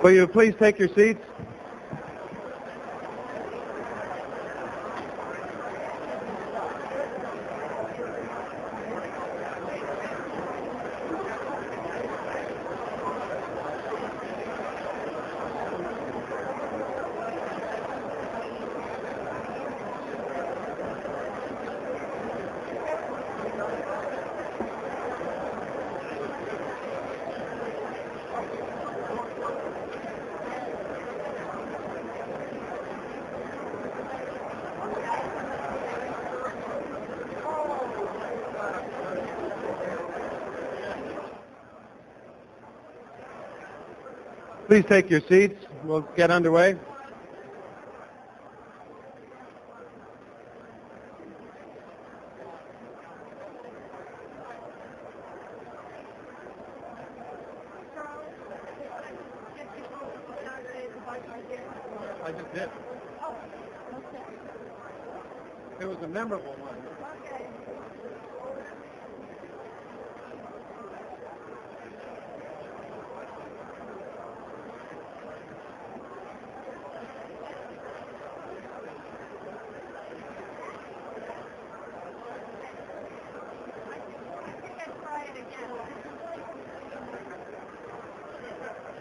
Will you please take your seats? Please take your seats. We'll get underway. I just did. Oh, okay. It was a memorable one. Okay.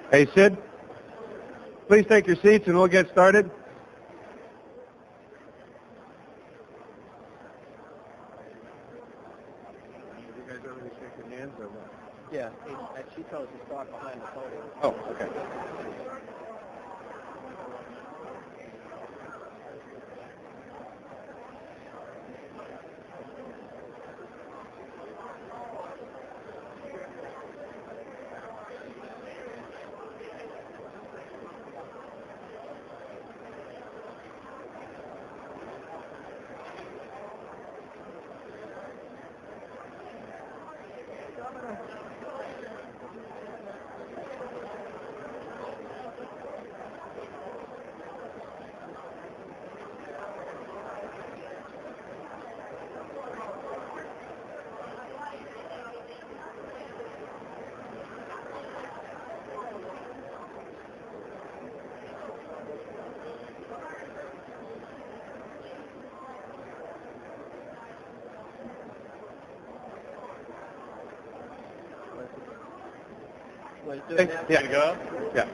Hey, Sid, please take your seats and we'll get started. You guys already shake your hands or what? Yeah, she told us to start behind the podium. Oh, okay. There you go. Yeah.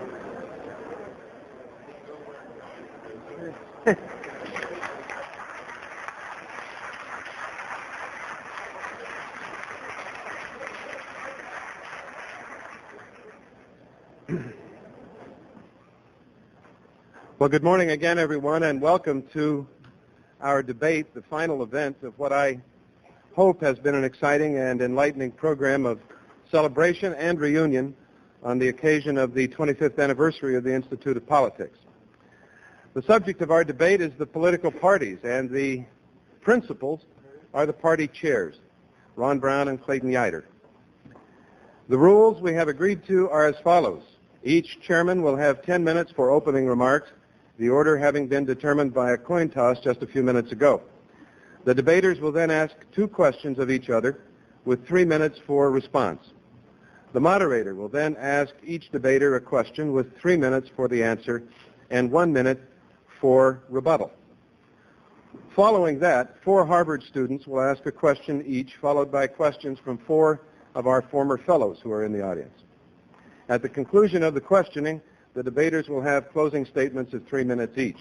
Well, good morning again, everyone, and welcome to our debate, the final event of what I hope has been an exciting and enlightening program of celebration and reunion on the occasion of the 25th anniversary of the Institute of Politics. The subject of our debate is the political parties, and the principals are the party chairs, Ron Brown and Clayton Utter. The rules we have agreed to are as follows. Each chairman will have 10 minutes for opening remarks, the order having been determined by a coin toss just a few minutes ago. The debaters will then ask 2 questions of each other with 3 minutes for response. The moderator will then ask each debater a question with 3 minutes for the answer and 1 minute for rebuttal. Following that, 4 Harvard students will ask a question each, followed by questions from 4 of our former fellows who are in the audience. At the conclusion of the questioning, the debaters will have closing statements of 3 minutes each.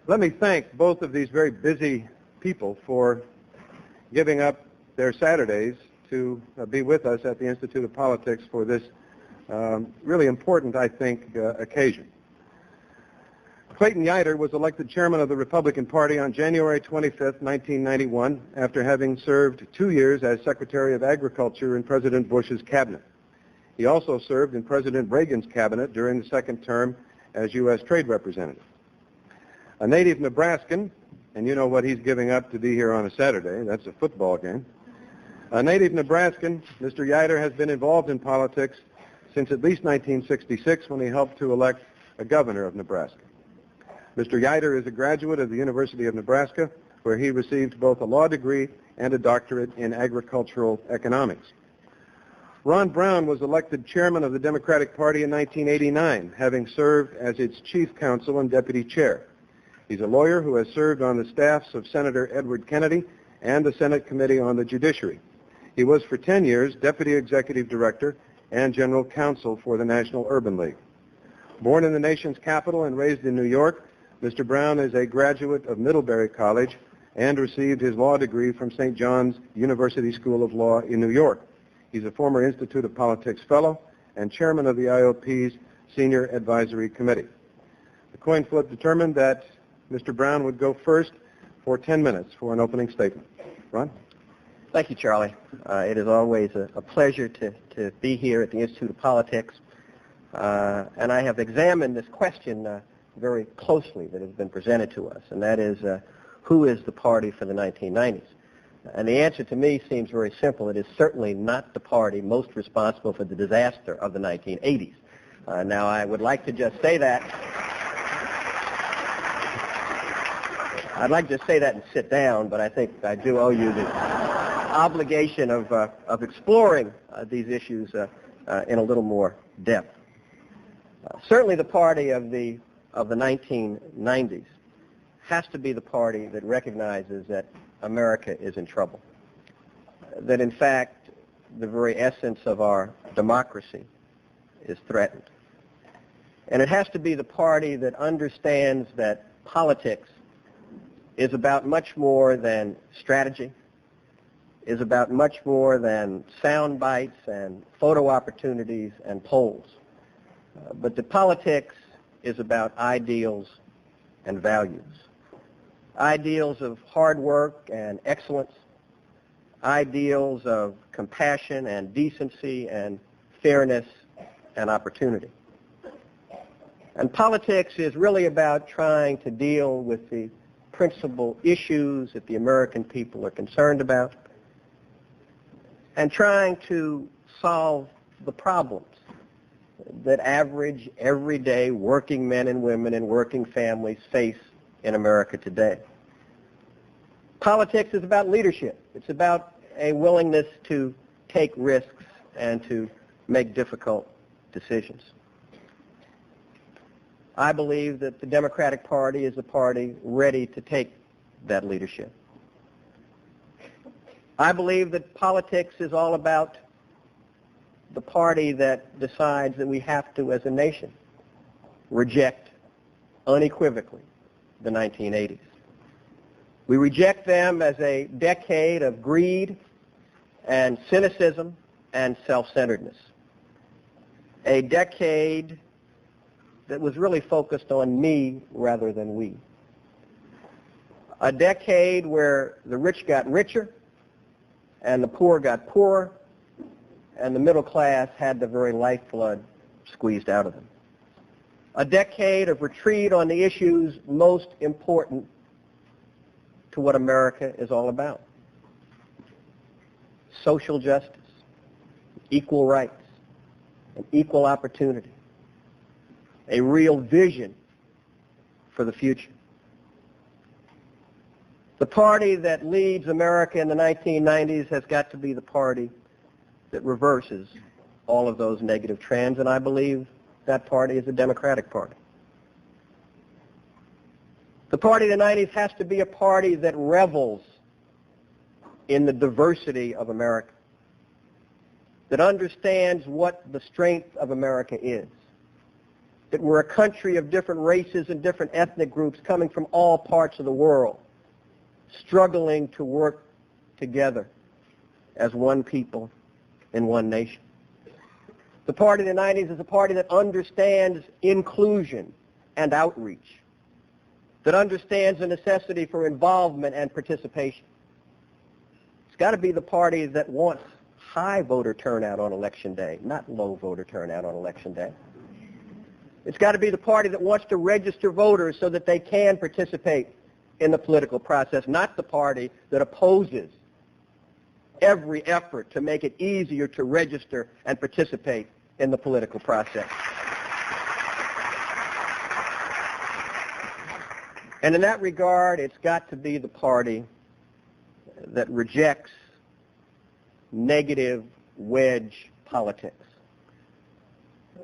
Let me thank both of these very busy people for giving up their Saturdays to be with us at the Institute of Politics for this really important, I think, occasion. Clayton Utter was elected chairman of the Republican Party on January 25th, 1991, after having served 2 years as Secretary of Agriculture in President Bush's cabinet. He also served in President Reagan's cabinet during the second term as U.S. Trade Representative. A native Nebraskan, and you know what he's giving up to be here on a Saturday, that's a football game. A native Nebraskan, Mr. Utter has been involved in politics since at least 1966 when he helped to elect a governor of Nebraska. Mr. Utter is a graduate of the University of Nebraska, where he received both a law degree and a doctorate in agricultural economics. Ron Brown was elected chairman of the Democratic Party in 1989, having served as its chief counsel and deputy chair. He's a lawyer who has served on the staffs of Senator Edward Kennedy and the Senate Committee on the Judiciary. He was for 10 years deputy executive director and general counsel for the National Urban League. Born in the nation's capital and raised in New York, Mr. Brown is a graduate of Middlebury College and received his law degree from St. John's University School of Law in New York. He's a former Institute of Politics Fellow and chairman of the IOP's Senior Advisory Committee. The coin flip determined that Mr. Brown would go first for 10 minutes for an opening statement. Ron? Thank you, Charlie. It is always a pleasure to be here at the Institute of Politics. And I have examined this question very closely that has been presented to us, and that is, who is the party for the 1990s? And the answer to me seems very simple. It is certainly not the party most responsible for the disaster of the 1980s. Now, I would like to just say that. I'd like to say that and sit down, but I think I do owe you the obligation of exploring these issues in a little more depth. Certainly the party of the 1990s has to be the party that recognizes that America is in trouble, that in fact the very essence of our democracy is threatened. And it has to be the party that understands that politics is about much more than strategy, is about much more than sound bites and photo opportunities and polls, but that politics is about ideals and values. Ideals of hard work and excellence, ideals of compassion and decency and fairness and opportunity. And politics is really about trying to deal with the principal issues that the American people are concerned about and trying to solve the problems that average, everyday working men and women and working families face in America today. Politics is about leadership. It's about a willingness to take risks and to make difficult decisions. I believe that the Democratic Party is a party ready to take that leadership. I believe that politics is all about the party that decides that we have to, as a nation, reject unequivocally the 1980s. We reject them as a decade of greed and cynicism and self-centeredness. A decade that was really focused on me rather than we. A decade where the rich got richer and the poor got poorer and the middle class had the very lifeblood squeezed out of them. A decade of retreat on the issues most important to what America is all about. Social justice, equal rights, and equal opportunity. A real vision for the future. The party that leads America in the 1990s has got to be the party that reverses all of those negative trends, and I believe that party is the Democratic Party. The party of the 90s has to be a party that revels in the diversity of America, that understands what the strength of America is, that we're a country of different races and different ethnic groups coming from all parts of the world, struggling to work together as one people in one nation. The party of the 90s is a party that understands inclusion and outreach, that understands the necessity for involvement and participation. It's got to be the party that wants high voter turnout on Election Day, not low voter turnout on Election Day. It's got to be the party that wants to register voters so that they can participate in the political process, not the party that opposes every effort to make it easier to register and participate in the political process. And in that regard, it's got to be the party that rejects negative wedge politics.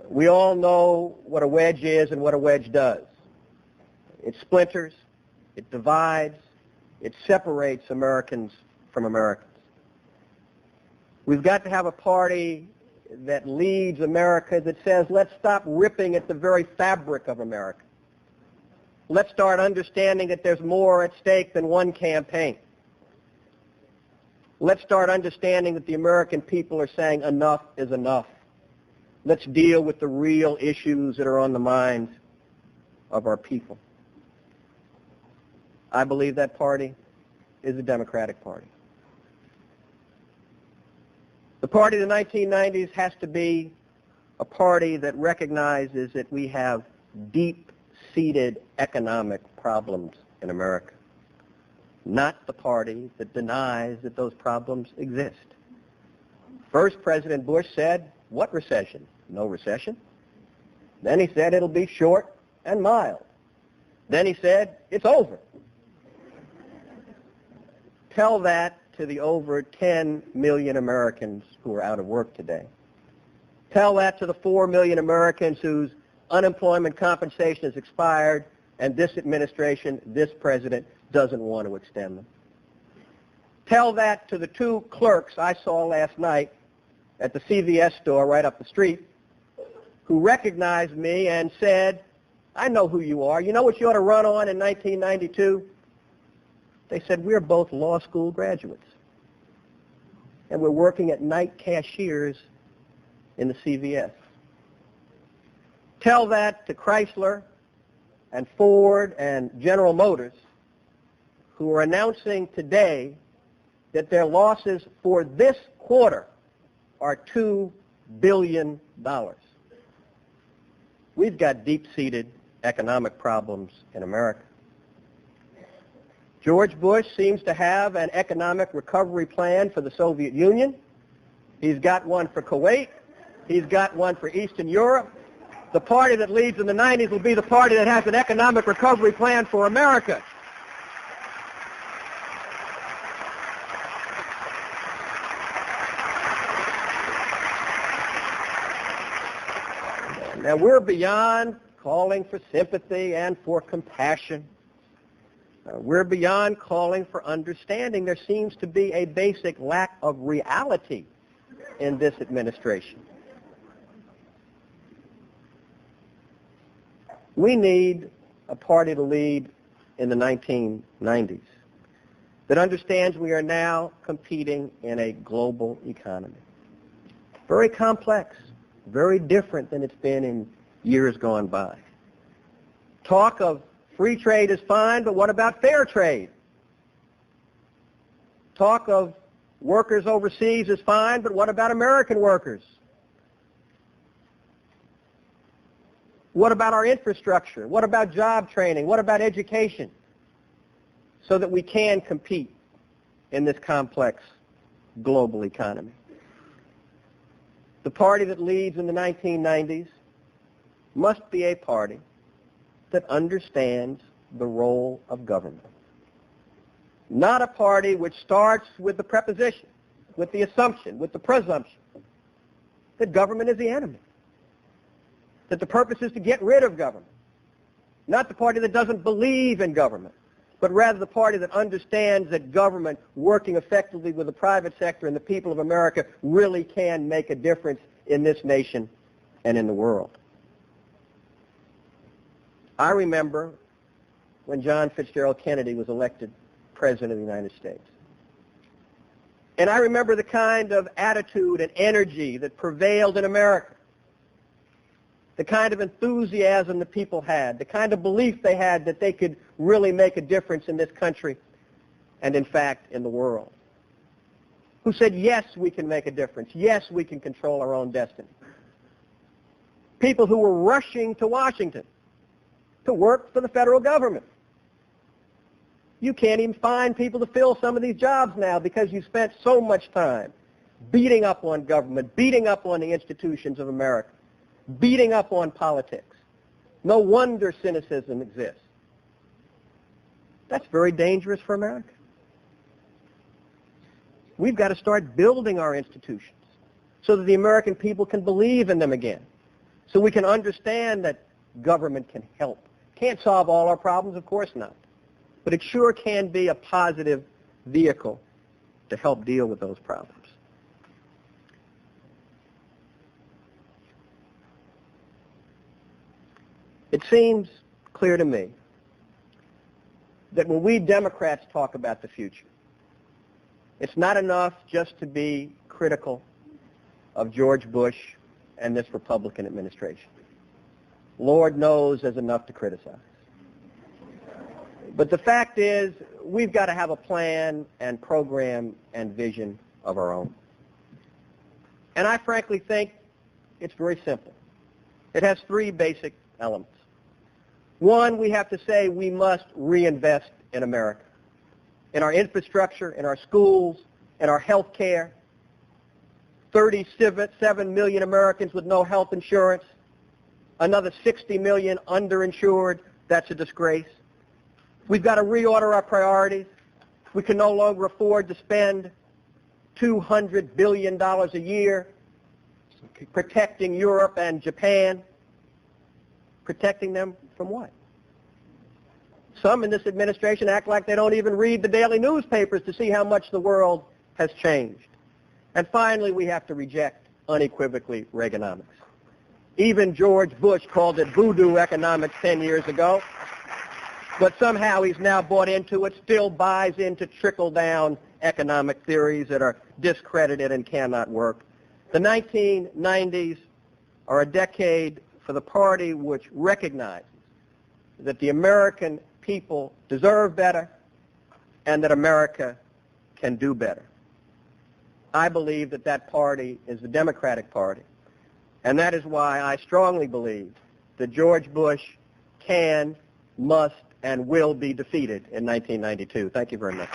We all know what a wedge is and what a wedge does. It splinters, it divides, it separates Americans from Americans. We've got to have a party that leads America that says, let's stop ripping at the very fabric of America. Let's start understanding that there's more at stake than one campaign. Let's start understanding that the American people are saying enough is enough. Let's deal with the real issues that are on the minds of our people. I believe that party is the Democratic Party. The party of the 1990s has to be a party that recognizes that we have deep-seated economic problems in America, not the party that denies that those problems exist. First, President Bush said, what recession? No recession. Then he said it'll be short and mild. Then he said, it's over. Tell that to the over 10 million Americans who are out of work today. Tell that to the 4 million Americans whose unemployment compensation has expired and this administration, this president, doesn't want to extend them. Tell that to the two clerks I saw last night at the CVS store right up the street who recognized me and said, I know who you are. You know what you ought to run on in 1992? They said, we're both law school graduates, and we're working at night cashiers in the CVS. Tell that to Chrysler and Ford and General Motors, who are announcing today that their losses for this quarter are $2 billion. We've got deep-seated economic problems in America. George Bush seems to have an economic recovery plan for the Soviet Union. He's got one for Kuwait. He's got one for Eastern Europe. The party that leads in the 90s will be the party that has an economic recovery plan for America. Now, we're beyond calling for sympathy and for compassion. We're beyond calling for understanding. There seems to be a basic lack of reality in this administration. We need a party to lead in the 1990s that understands we are now competing in a global economy. Very complex, very different than it's been in years gone by. Talk of free trade is fine, but what about fair trade? Talk of workers overseas is fine, but what about American workers? What about our infrastructure? What about job training? What about education? So that we can compete in this complex global economy. The party that leads in the 1990s must be a party that understands the role of government. Not a party which starts with the preposition, with the assumption, with the presumption that government is the enemy, that the purpose is to get rid of government. Not the party that doesn't believe in government, but rather the party that understands that government working effectively with the private sector and the people of America really can make a difference in this nation and in the world. I remember when John Fitzgerald Kennedy was elected President of the United States. And I remember the kind of attitude and energy that prevailed in America, the kind of enthusiasm the people had, the kind of belief they had that they could really make a difference in this country and, in fact, in the world. Who said, yes, we can make a difference. Yes, we can control our own destiny. People who were rushing to Washington to work for the federal government. You can't even find people to fill some of these jobs now because you spent so much time beating up on government, beating up on the institutions of America, beating up on politics. No wonder cynicism exists. That's very dangerous for America. We've got to start building our institutions so that the American people can believe in them again, so we can understand that government can help. Can't solve all our problems, of course not, but it sure can be a positive vehicle to help deal with those problems. It seems clear to me that when we Democrats talk about the future, it's not enough just to be critical of George Bush and this Republican administration. Lord knows there's enough to criticize. But the fact is, we've got to have a plan and program and vision of our own. And I frankly think it's very simple. It has three basic elements. One, we have to say we must reinvest in America, in our infrastructure, in our schools, in our health care. 37 million Americans with no health insurance, another 60 million underinsured. That's a disgrace. We've got to reorder our priorities. We can no longer afford to spend $200 billion a year protecting Europe and Japan. Protecting them from what? Some in this administration act like they don't even read the daily newspapers to see how much the world has changed. And finally, we have to reject unequivocally Reaganomics. Even George Bush called it voodoo economics 10 years ago, but somehow he's now bought into it, still buys into trickle-down economic theories that are discredited and cannot work. The 1990s are a decade for the party which recognizes that the American people deserve better and that America can do better. I believe that that party is the Democratic Party, and that is why I strongly believe that George Bush can, must, and will be defeated in 1992. Thank you very much.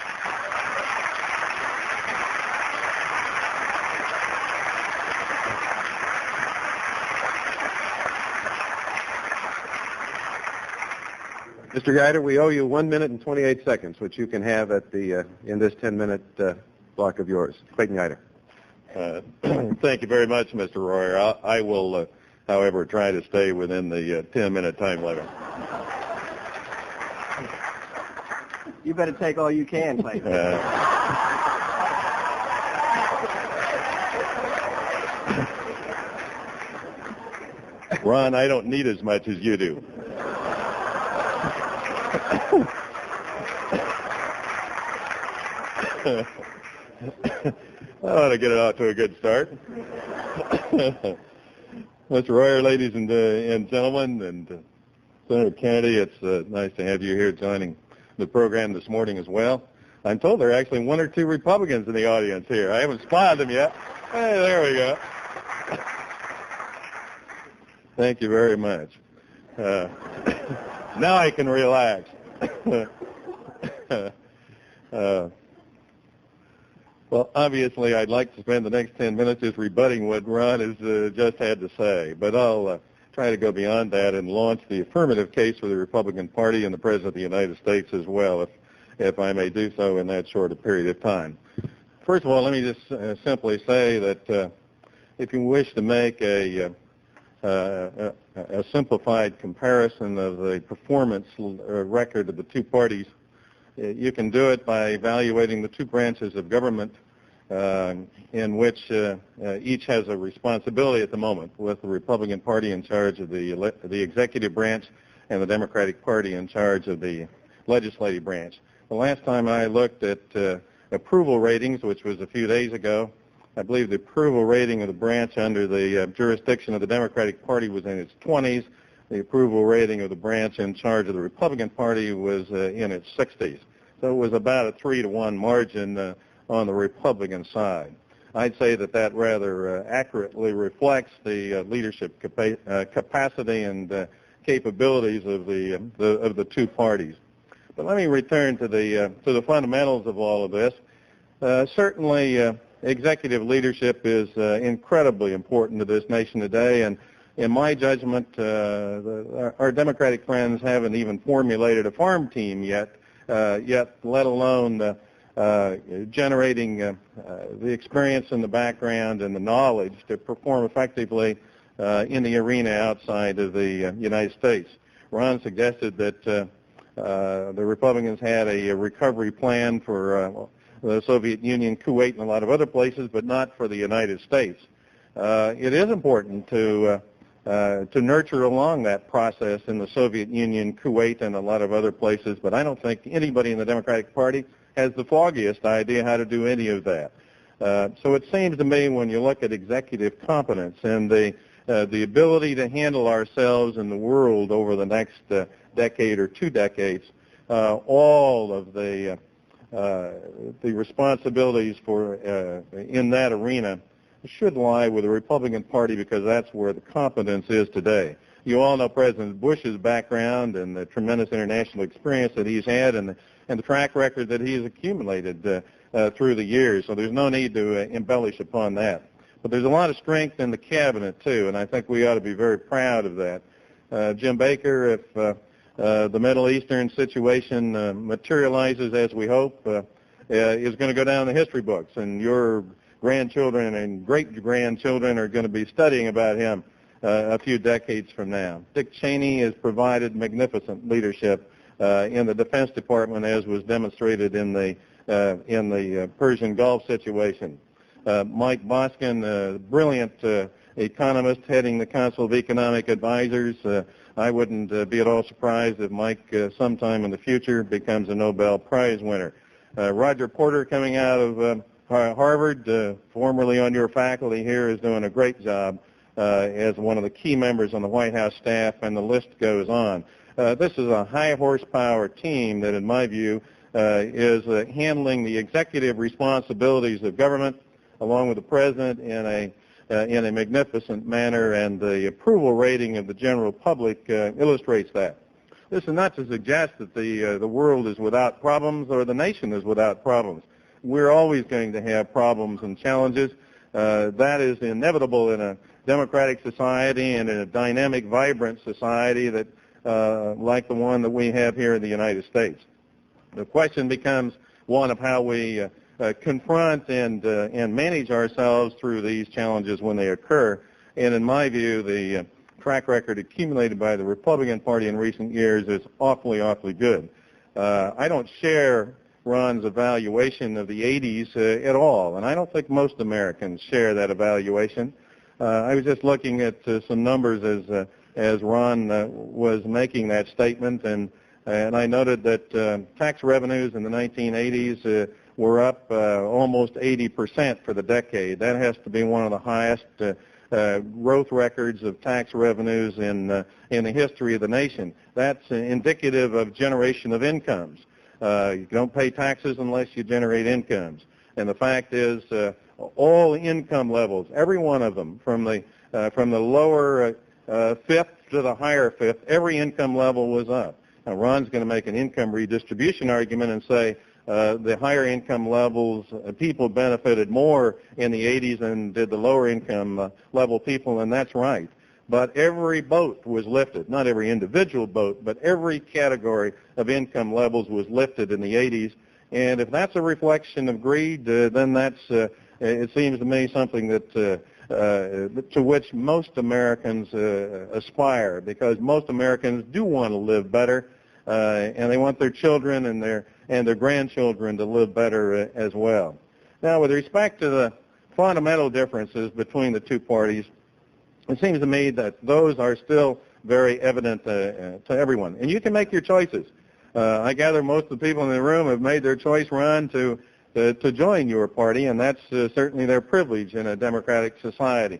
Mr. Utter, we owe you 1 minute and 28 seconds, which you can have at the in this 10-minute block of yours. Clayton Utter. Thank you very much, Mr. Royer. I will, however, try to stay within the 10-minute time limit. You better take all you can, Clayton. Ron, I don't need as much as you do. I ought to get it out to a good start. Mr. Royer, ladies and gentlemen, and Senator Kennedy, it's nice to have you here joining the program this morning as well. I'm told there are actually one or two Republicans in the audience here. I haven't spotted them yet. Hey, there we go. Thank you very much. Now I can relax. Well, obviously, I'd like to spend the next 10 minutes just rebutting what Ron has just had to say, but I'll try to go beyond that and launch the affirmative case for the Republican Party and the President of the United States as well, if I may do so in that short a period of time. First of all, let me just simply say that if you wish to make a simplified comparison of the performance record of the two parties, you can do it by evaluating the two branches of government in which each has a responsibility at the moment, with the Republican Party in charge of the executive branch and the Democratic Party in charge of the legislative branch. The last time I looked at approval ratings, which was a few days ago, I believe the approval rating of the branch under the jurisdiction of the Democratic Party was in its 20s. The approval rating of the branch in charge of the Republican Party was in its 60s. So it was about a 3-to-1 margin on the Republican side. I'd say that rather accurately reflects the leadership capacity and capabilities of the two parties. But let me return to the fundamentals of all of this. Certainly, executive leadership is incredibly important to this nation today, and in my judgment, our Democratic friends haven't even formulated a farm team yet, let alone generating the experience and the background and the knowledge to perform effectively in the arena outside of the United States. Ron suggested that the Republicans had a recovery plan for the Soviet Union, Kuwait, and a lot of other places, but not for the United States. It is important to nurture along that process in the Soviet Union, Kuwait, and a lot of other places, but I don't think anybody in the Democratic Party has the foggiest idea how to do any of that. So it seems to me when you look at executive competence and the ability to handle ourselves in the world over the next decade or 2 decades, all of the responsibilities for in that arena should lie with the Republican Party because that's where the competence is today. You all know President Bush's background and the tremendous international experience that he's had and the track record that he's accumulated through the years, so there's no need to embellish upon that. But there's a lot of strength in the cabinet, too, and I think we ought to be very proud of that. Jim Baker, if the Middle Eastern situation materializes as we hope, is going to go down in the history books, and your grandchildren and great-grandchildren are going to be studying about him a few decades from now. Dick Cheney has provided magnificent leadership in the Defense Department, as was demonstrated in the Persian Gulf situation. Mike Boskin, brilliant economist heading the Council of Economic Advisors. I wouldn't be at all surprised if Mike sometime in the future becomes a Nobel Prize winner. Roger Porter, coming out of Harvard, formerly on your faculty here, is doing a great job as one of the key members on the White House staff, and the list goes on. This is a high-horsepower team that, in my view, is handling the executive responsibilities of government along with the president in a magnificent manner, and the approval rating of the general public illustrates that. This is not to suggest that the world is without problems or the nation is without problems. We're always going to have problems and challenges. That is inevitable in a democratic society and in a dynamic, vibrant society that, like the one that we have here in the United States. The question becomes one of how we confront and manage ourselves through these challenges when they occur. And in my view, the track record accumulated by the Republican Party in recent years is awfully, awfully good. I don't share Ron's evaluation of the 80s at all, and I don't think most Americans share that evaluation. I was just looking at some numbers as Ron was making that statement, and I noted that tax revenues in the 1980s were up almost 80% for the decade. That has to be one of the highest growth records of tax revenues in the history of the nation. That's indicative of generation of incomes. You don't pay taxes unless you generate incomes. And the fact is, all income levels, every one of them, from the lower fifth to the higher fifth, every income level was up. Now, Ron's going to make an income redistribution argument and say the higher income levels, people benefited more in the 80s than did the lower income level people, and that's right. But every boat was lifted, not every individual boat, but every category of income levels was lifted in the 80s. And if that's a reflection of greed, then that's, it seems to me, something that to which most Americans aspire, because most Americans do want to live better, and they want their children and their grandchildren to live better as well. Now, with respect to the fundamental differences between the two parties, it seems to me that those are still very evident to everyone. And you can make your choices. I gather most of the people in the room have made their choice, Ron, to join your party, and that's certainly their privilege in a democratic society.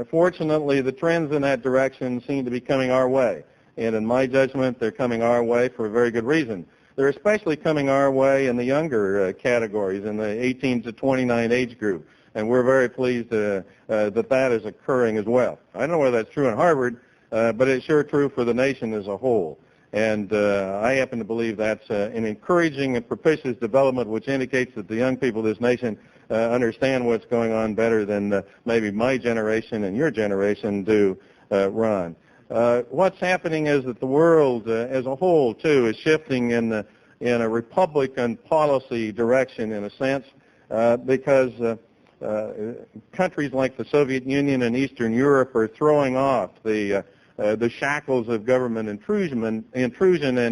Fortunately, the trends in that direction seem to be coming our way. And in my judgment, they're coming our way for a very good reason. They're especially coming our way in the younger categories, in the 18 to 29 age group. And we're very pleased that that is occurring as well. I don't know whether that's true in Harvard, but it's sure true for the nation as a whole. And I happen to believe that's an encouraging and propitious development, which indicates that the young people of this nation understand what's going on better than maybe my generation and your generation do, Ron. What's happening is that the world as a whole, too, is shifting in a Republican policy direction, in a sense, because countries like the Soviet Union and Eastern Europe are throwing off the shackles of government intrusion and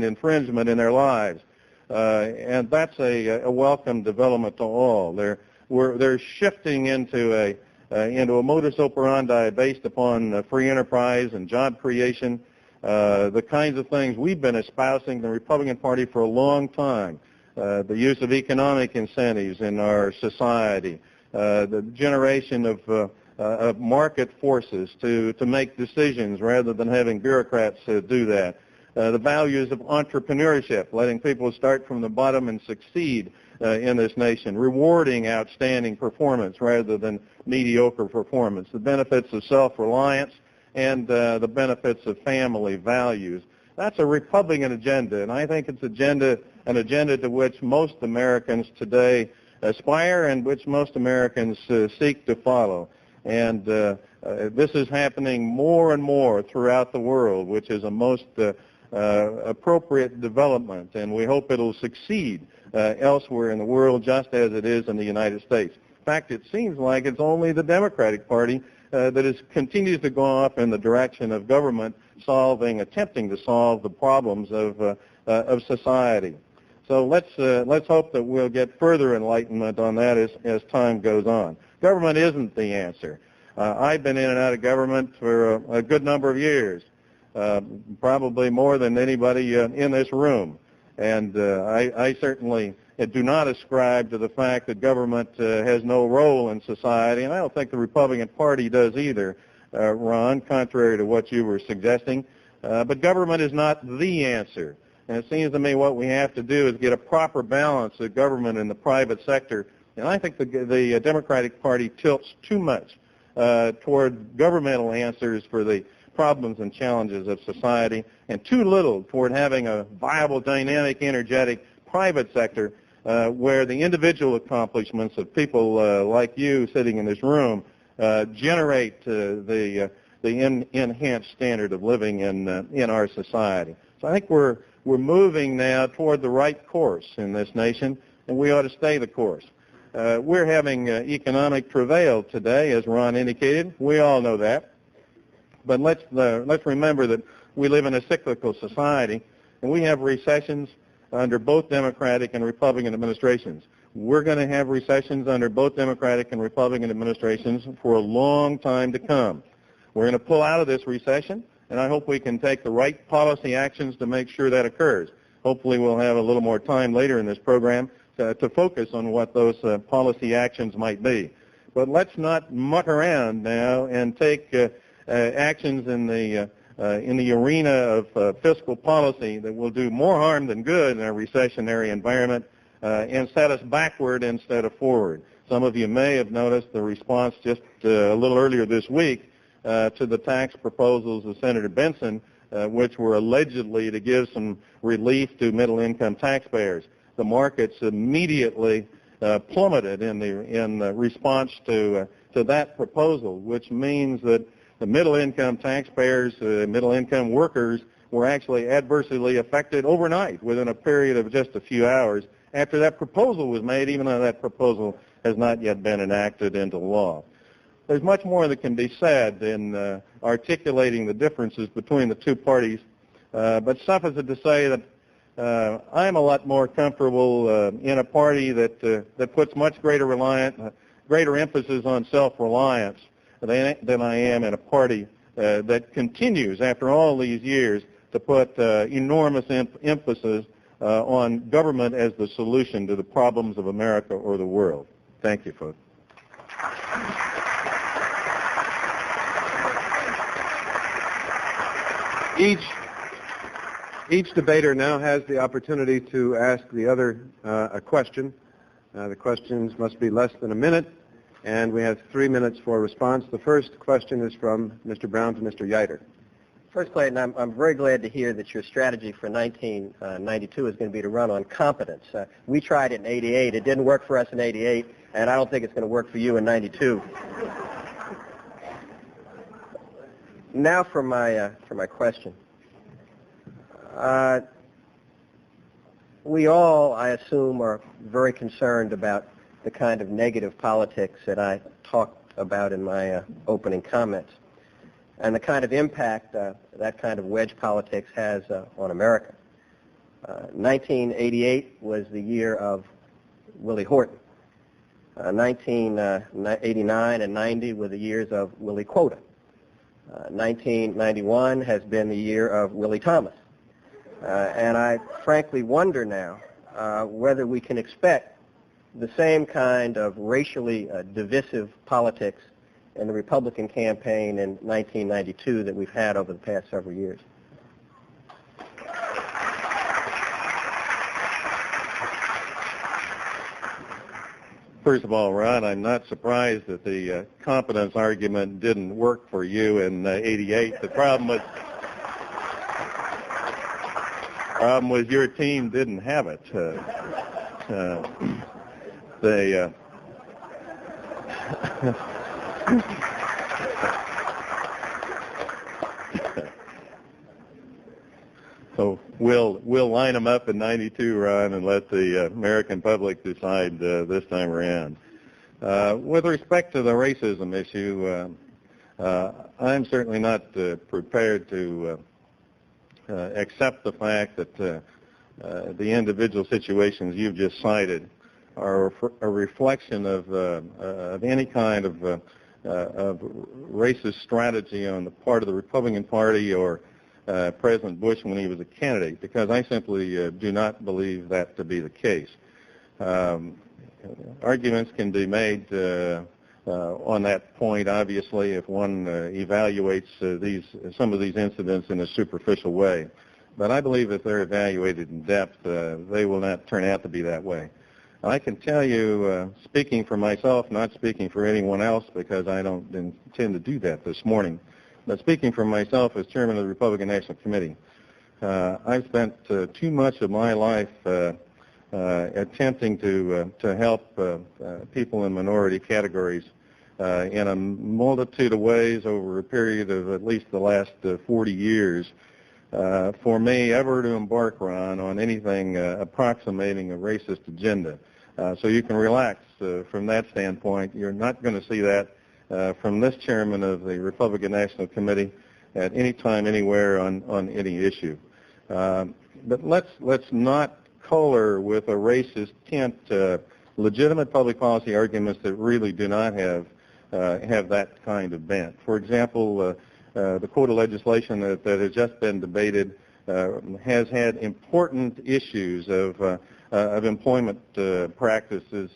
infringement in their lives, and that's a welcome development to all. They're shifting into a modus operandi based upon free enterprise and job creation, the kinds of things we've been espousing the Republican Party for a long time. The use of economic incentives in our society, the generation of market forces to make decisions rather than having bureaucrats do that. The values of entrepreneurship, letting people start from the bottom and succeed in this nation, rewarding outstanding performance rather than mediocre performance, the benefits of self-reliance, and the benefits of family values. That's a Republican agenda, and I think it's an agenda to which most Americans today aspire and which most Americans seek to follow. And this is happening more and more throughout the world, which is a most appropriate development, and we hope it'll succeed elsewhere in the world just as it is in the United States. In fact, it seems like it's only the Democratic Party that continues to go off in the direction of government attempting to solve the problems of society. So let's hope that we'll get further enlightenment on that as time goes on. Government isn't the answer. I've been in and out of government for a good number of years, probably more than anybody in this room. And I certainly do not ascribe to the fact that government has no role in society, and I don't think the Republican Party does either, Ron, contrary to what you were suggesting. But government is not the answer. And it seems to me what we have to do is get a proper balance of government and the private sector. And I think the Democratic Party tilts too much toward governmental answers for the problems and challenges of society, and too little toward having a viable, dynamic, energetic private sector where the individual accomplishments of people like you sitting in this room generate the enhanced standard of living in our society. So I think we're moving now toward the right course in this nation, and we ought to stay the course. We're having economic travail today, as Ron indicated. We all know that. But let's remember that we live in a cyclical society, and we have recessions under both Democratic and Republican administrations. We're going to have recessions under both Democratic and Republican administrations for a long time to come. We're going to pull out of this recession, and I hope we can take the right policy actions to make sure that occurs. Hopefully we'll have a little more time later in this program to focus on what those policy actions might be. But let's not muck around now and take actions in the arena of fiscal policy that will do more harm than good in a recessionary environment and set us backward instead of forward. Some of you may have noticed the response just a little earlier this week to the tax proposals of Senator Benson, which were allegedly to give some relief to middle-income taxpayers. The markets immediately plummeted in response to that proposal, which means that the middle-income taxpayers, middle-income workers, were actually adversely affected overnight within a period of just a few hours after that proposal was made, even though that proposal has not yet been enacted into law. There's much more that can be said in articulating the differences between the two parties, but suffice it to say that I'm a lot more comfortable in a party that puts much greater emphasis on self-reliance than I am in a party that continues, after all these years, to put enormous emphasis on government as the solution to the problems of America or the world. Thank you, folks. Each debater now has the opportunity to ask the other a question. The questions must be less than a minute, and we have 3 minutes for a response. The first question is from Mr. Brown to Mr. Utter. First, Clayton, I'm very glad to hear that your strategy for 1992 is going to be to run on competence. We tried it in 88. It didn't work for us in 88, and I don't think it's going to work for you in 92. Now for my question. We all, I assume, are very concerned about the kind of negative politics that I talked about in my opening comments, and the kind of impact that kind of wedge politics has on America. 1988 was the year of Willie Horton. 1989 and 90 were the years of Willie Quota. 1991 has been the year of Willie Thomas. And I frankly wonder now whether we can expect the same kind of racially divisive politics in the Republican campaign in 1992 that we've had over the past several years. First of all, Ron, I'm not surprised that the competence argument didn't work for you in 88. The problem was your team didn't have it. So we'll line them up in 92, Ron, and let the American public decide this time around. With respect to the racism issue, I'm certainly not prepared to accept the fact that the individual situations you've just cited are a reflection of any kind of racist strategy on the part of the Republican Party or President Bush when he was a candidate, because I simply do not believe that to be the case. Arguments can be made on that point, obviously, if one evaluates some of these incidents in a superficial way. But I believe if they're evaluated in depth, they will not turn out to be that way. I can tell you, speaking for myself, not speaking for anyone else, because I don't intend to do that this morning, but speaking for myself as chairman of the Republican National Committee, I've spent too much of my life attempting to help people in minority categories in a multitude of ways over a period of at least the last 40 years for me ever to embark on anything approximating a racist agenda. So you can relax from that standpoint. You're not going to see that from this chairman of the Republican National Committee at any time, anywhere on any issue. But let's not color with a racist tint legitimate public policy arguments that really do not have that kind of bent. For example, the quota legislation that has just been debated has had important issues of employment practices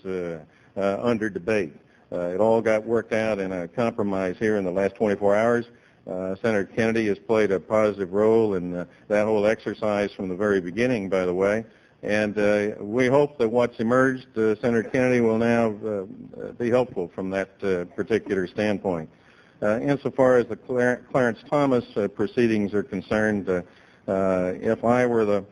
under debate. It all got worked out in a compromise here in the last 24 hours. Senator Kennedy has played a positive role in that whole exercise from the very beginning, by the way. And we hope that what's emerged, Senator Kennedy will now be helpful from that particular standpoint. Insofar as the Clarence Thomas proceedings are concerned, if I were the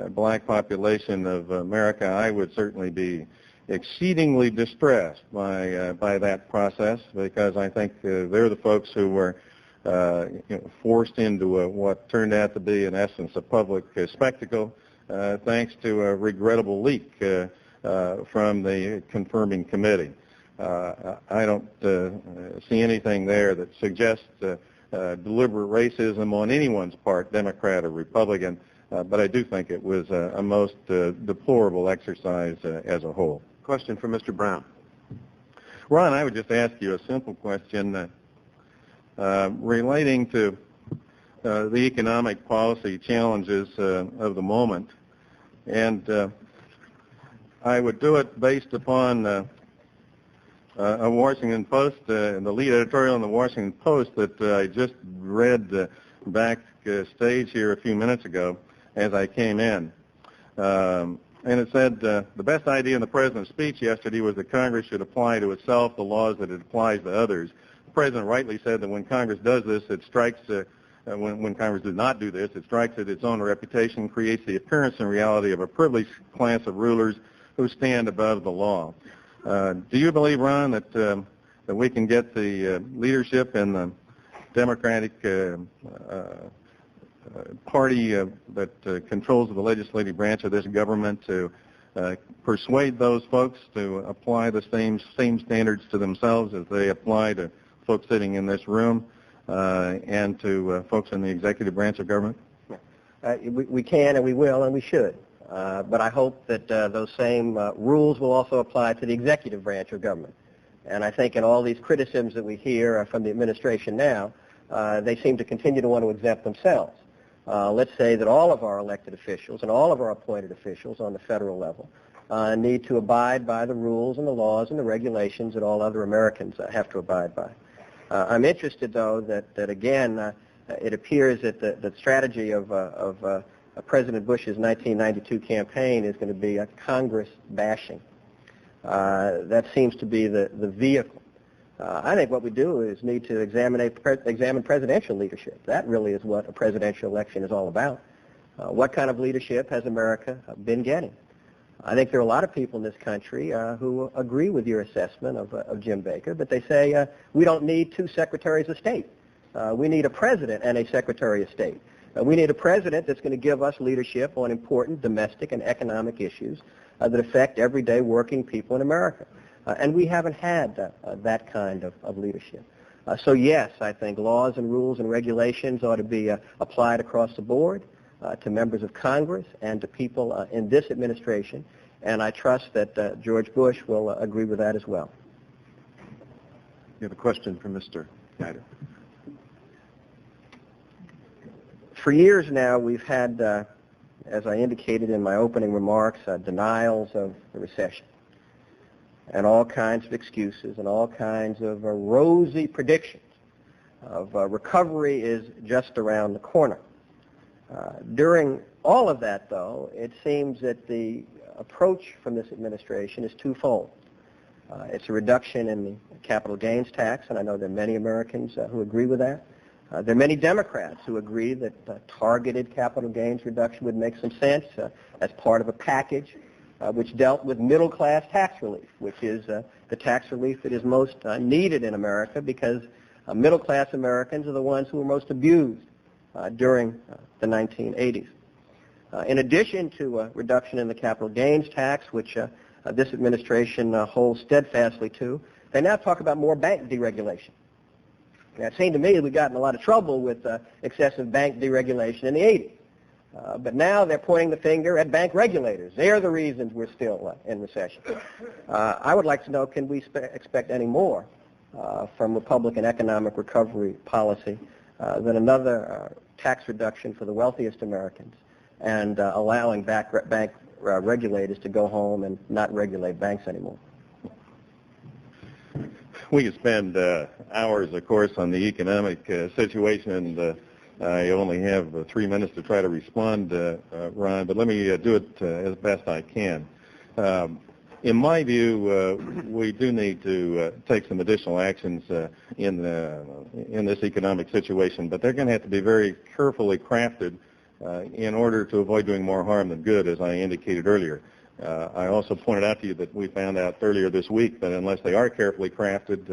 black population of America, I would certainly be exceedingly distressed by that process, because I think they're the folks who were forced into what turned out to be, in essence, a public spectacle, thanks to a regrettable leak from the confirming committee. I don't see anything there that suggests deliberate racism on anyone's part, Democrat or Republican, but I do think it was a most deplorable exercise as a whole. Question for Mr. Brown. Ron, I would just ask you a simple question relating to the economic policy challenges of the moment, and I would do it based upon a Washington Post, the lead editorial in the Washington Post that I just read backstage here a few minutes ago as I came in. And it said, the best idea in the President's speech yesterday was that Congress should apply to itself the laws that it applies to others. The President rightly said that when Congress does this, it strikes when Congress does not do this. It strikes at its own reputation, creates the appearance and reality of a privileged class of rulers who stand above the law. Do you believe, Ron, that we can get the leadership in the Democratic party that controls the legislative branch of this government to persuade those folks to apply the same standards to themselves as they apply to folks sitting in this room and to folks in the executive branch of government? We can and we will and we should. But I hope that those same rules will also apply to the executive branch of government. And I think in all these criticisms that we hear from the administration now, they seem to continue to want to exempt themselves. Let's say that all of our elected officials and all of our appointed officials on the federal level need to abide by the rules and the laws and the regulations that all other Americans have to abide by. I'm interested, though, that again, it appears that the strategy of President Bush's 1992 campaign is going to be a Congress bashing. That seems to be the vehicle. I think what we do is need to examine presidential leadership. That really is what a presidential election is all about. What kind of leadership has America been getting? I think there are a lot of people in this country who agree with your assessment of Jim Baker, but they say we don't need two secretaries of state. We need a president and a secretary of state. We need a president that's going to give us leadership on important domestic and economic issues that affect everyday working people in America. And we haven't had that kind of leadership. So yes, I think laws and rules and regulations ought to be applied across the board to members of Congress and to people in this administration. And I trust that George Bush will agree with that as well. You have a question for Mr. Utter. For years now, we've had, as I indicated in my opening remarks, denials of the recession and all kinds of excuses and all kinds of rosy predictions of recovery is just around the corner. During all of that, though, it seems that the approach from this administration is twofold. It's a reduction in the capital gains tax, and I know there are many Americans who agree with that. There are many Democrats who agree that targeted capital gains reduction would make some sense as part of a package which dealt with middle-class tax relief, which is the tax relief that is most needed in America because middle-class Americans are the ones who were most abused during the 1980s. In addition to a reduction in the capital gains tax, which this administration holds steadfastly to, they now talk about more bank deregulation. Now, it seemed to me that we got in a lot of trouble with excessive bank deregulation in the 80s. But now they're pointing the finger at bank regulators. They're the reasons we're still in recession. I would like to know, can we expect any more from Republican economic recovery policy than another tax reduction for the wealthiest Americans and allowing bank regulators to go home and not regulate banks anymore? We could spend hours, of course, on the economic situation, and I only have 3 minutes to try to respond, Ron, but let me do it as best I can. In my view, we do need to take some additional actions in this economic situation, but they're going to have to be very carefully crafted in order to avoid doing more harm than good, as I indicated earlier. I also pointed out to you that we found out earlier this week that unless they are carefully crafted,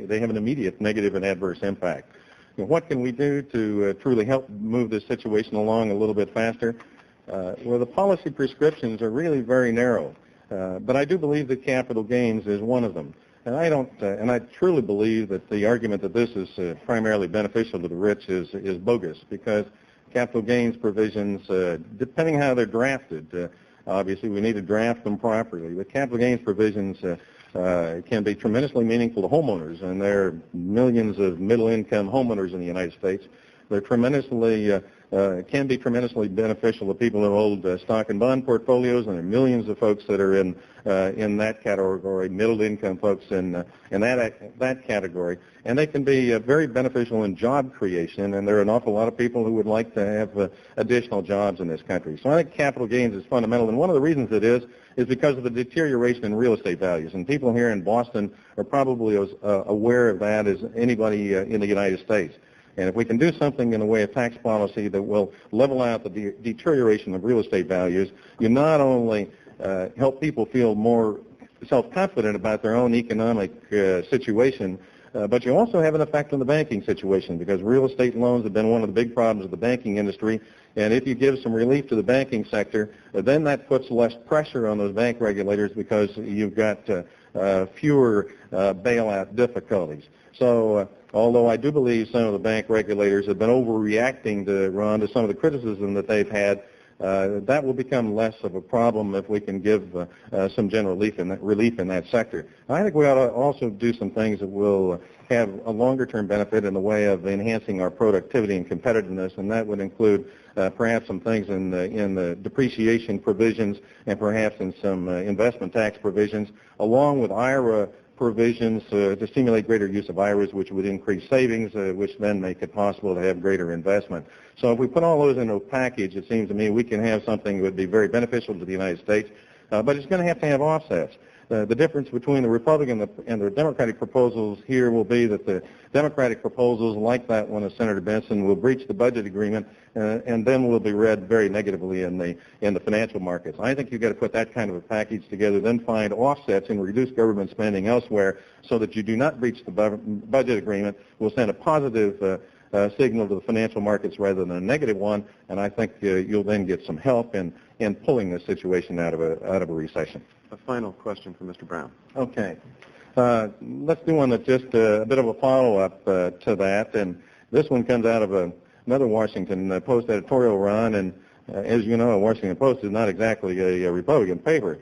they have an immediate negative and adverse impact. What can we do to truly help move this situation along a little bit faster? Well, the policy prescriptions are really very narrow, but I do believe that capital gains is one of them. And I truly believe that the argument that this is primarily beneficial to the rich is bogus, because capital gains provisions, depending how they're drafted, obviously we need to draft them properly. The capital gains provisions can be tremendously meaningful to homeowners, and there are millions of middle-income homeowners in the United States. They're can be tremendously beneficial to people who hold stock and bond portfolios, and there are millions of folks that are in that category, middle-income folks in that category, and they can be very beneficial in job creation, and there are an awful lot of people who would like to have additional jobs in this country. So I think capital gains is fundamental, and one of the reasons it is because of the deterioration in real estate values, and people here in Boston are probably as aware of that as anybody in the United States. And if we can do something in the way of tax policy that will level out the deterioration of real estate values, you not only help people feel more self-confident about their own economic situation, but you also have an effect on the banking situation, because real estate loans have been one of the big problems of the banking industry. And if you give some relief to the banking sector, then that puts less pressure on those bank regulators, because you've got fewer bailout difficulties. So although I do believe some of the bank regulators have been overreacting to some of the criticism that they've had, that will become less of a problem if we can give some general relief in that sector. I think we ought to also do some things that will have a longer-term benefit in the way of enhancing our productivity and competitiveness, and that would include perhaps some things in the depreciation provisions and perhaps in some investment tax provisions, along with IRA provisions to stimulate greater use of IRAs, which would increase savings, which then make it possible to have greater investment. So if we put all those into a package, it seems to me we can have something that would be very beneficial to the United States, but it's going to have offsets. The difference between the Republican and the Democratic proposals here will be that the Democratic proposals, like that one of Senator Benson, will breach the budget agreement and then will be read very negatively in the financial markets. I think you've got to put that kind of a package together, then find offsets and reduce government spending elsewhere so that you do not breach the budget agreement. Will send a positive signal to the financial markets rather than a negative one, and I think you'll then get some help in pulling this situation out of a recession. A final question from Mr. Brown. Okay. Let's do one that's just a bit of a follow-up to that, and this one comes out of another Washington Post editorial, Ron, and as you know, Washington Post is not exactly a Republican paper,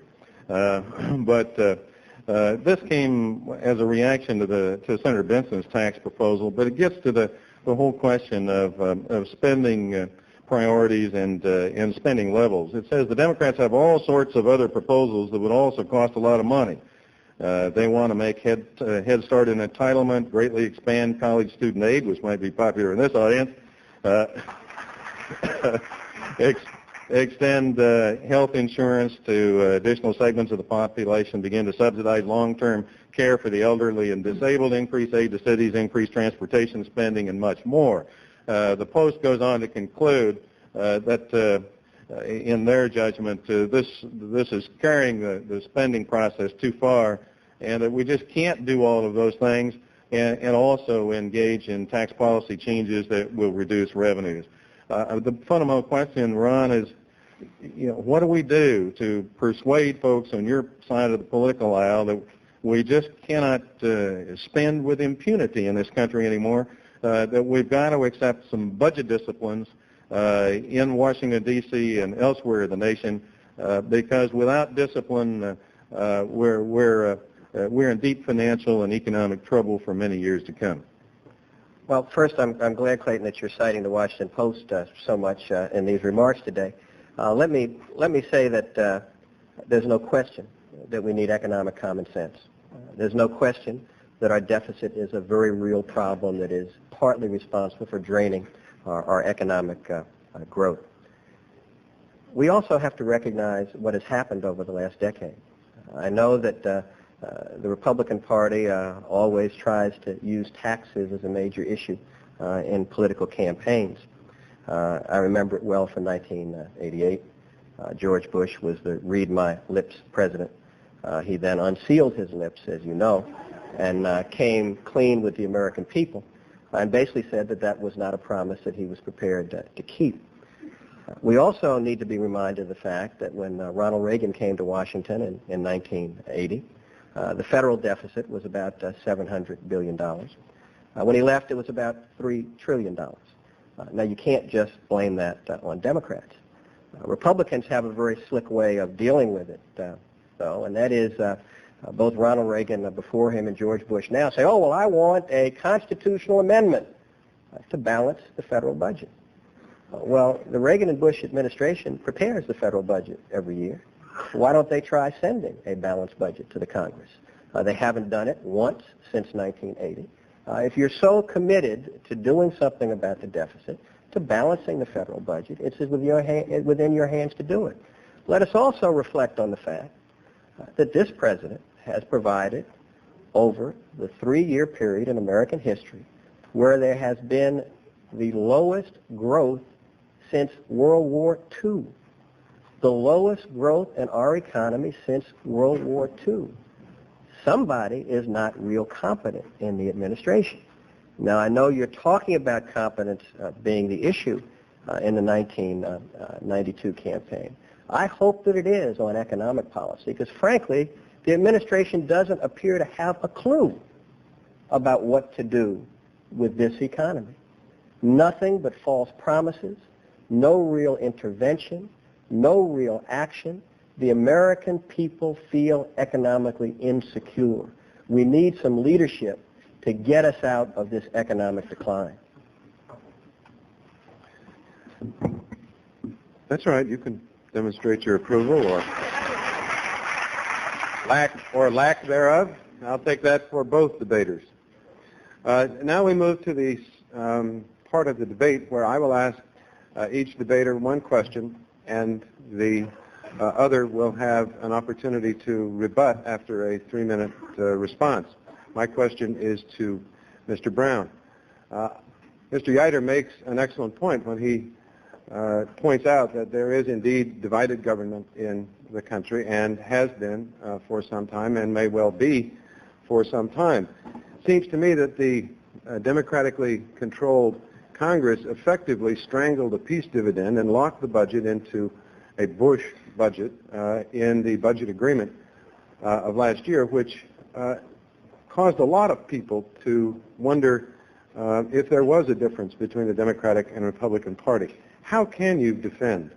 but this came as a reaction to Senator Benson's tax proposal, but it gets to the whole question of spending priorities and spending levels. It says the Democrats have all sorts of other proposals that would also cost a lot of money. They want to make Head Start an entitlement, greatly expand college student aid, which might be popular in this audience, extend health insurance to additional segments of the population, begin to subsidize long-term care for the elderly and disabled, increase aid to cities, increase transportation spending, and much more. The Post goes on to conclude that, in their judgment, this is carrying the spending process too far, and that we just can't do all of those things and also engage in tax policy changes that will reduce revenues. The fundamental question, Ron, is, what do we do to persuade folks on your side of the political aisle that we just cannot spend with impunity in this country anymore? That we've got to accept some budget disciplines in Washington, D.C. and elsewhere in the nation, because without discipline, we're in deep financial and economic trouble for many years to come. Well, first, I'm glad, Clayton, that you're citing the Washington Post so much in these remarks today. Let me say that there's no question that we need economic common sense. There's no question that our deficit is a very real problem that is partly responsible for draining our economic growth. We also have to recognize what has happened over the last decade. I know that the Republican Party always tries to use taxes as a major issue in political campaigns. I remember it well from 1988. George Bush was the read my lips president. He then unsealed his lips, as you know, and came clean with the American people and basically said that that was not a promise that he was prepared to keep. We also need to be reminded of the fact that when Ronald Reagan came to Washington in 1980, the federal deficit was about $700 billion. When he left, it was about $3 trillion. Now, you can't just blame that on Democrats. Republicans have a very slick way of dealing with it, though, and that is both Ronald Reagan before him and George Bush now say, oh, well, I want a constitutional amendment to balance the federal budget. Well, the Reagan and Bush administration prepares the federal budget every year. Why don't they try sending a balanced budget to the Congress? They haven't done it once since 1980. If you're so committed to doing something about the deficit, to balancing the federal budget, it's within your hands to do it. Let us also reflect on the fact that this president has provided over the 3-year period in American history where there has been the lowest growth since World War II. The lowest growth in our economy since World War II. Somebody is not real competent in the administration. Now, I know you're talking about competence being the issue in the 1992 campaign. I hope that it is on economic policy because, frankly, the administration doesn't appear to have a clue about what to do with this economy. Nothing but false promises, no real intervention, no real action. The American people feel economically insecure. We need some leadership to get us out of this economic decline. That's right. You can demonstrate your approval or lack thereof. I'll take that for both debaters. Now we move to the part of the debate where I will ask each debater one question, and the other will have an opportunity to rebut after a 3-minute response. My question is to Mr. Brown. Mr. Utter makes an excellent point when he points out that there is indeed divided government in the country and has been for some time and may well be for some time. It seems to me that the democratically controlled Congress effectively strangled a peace dividend and locked the budget into a Bush budget in the budget agreement of last year, which caused a lot of people to wonder if there was a difference between the Democratic and Republican Party. How can you defend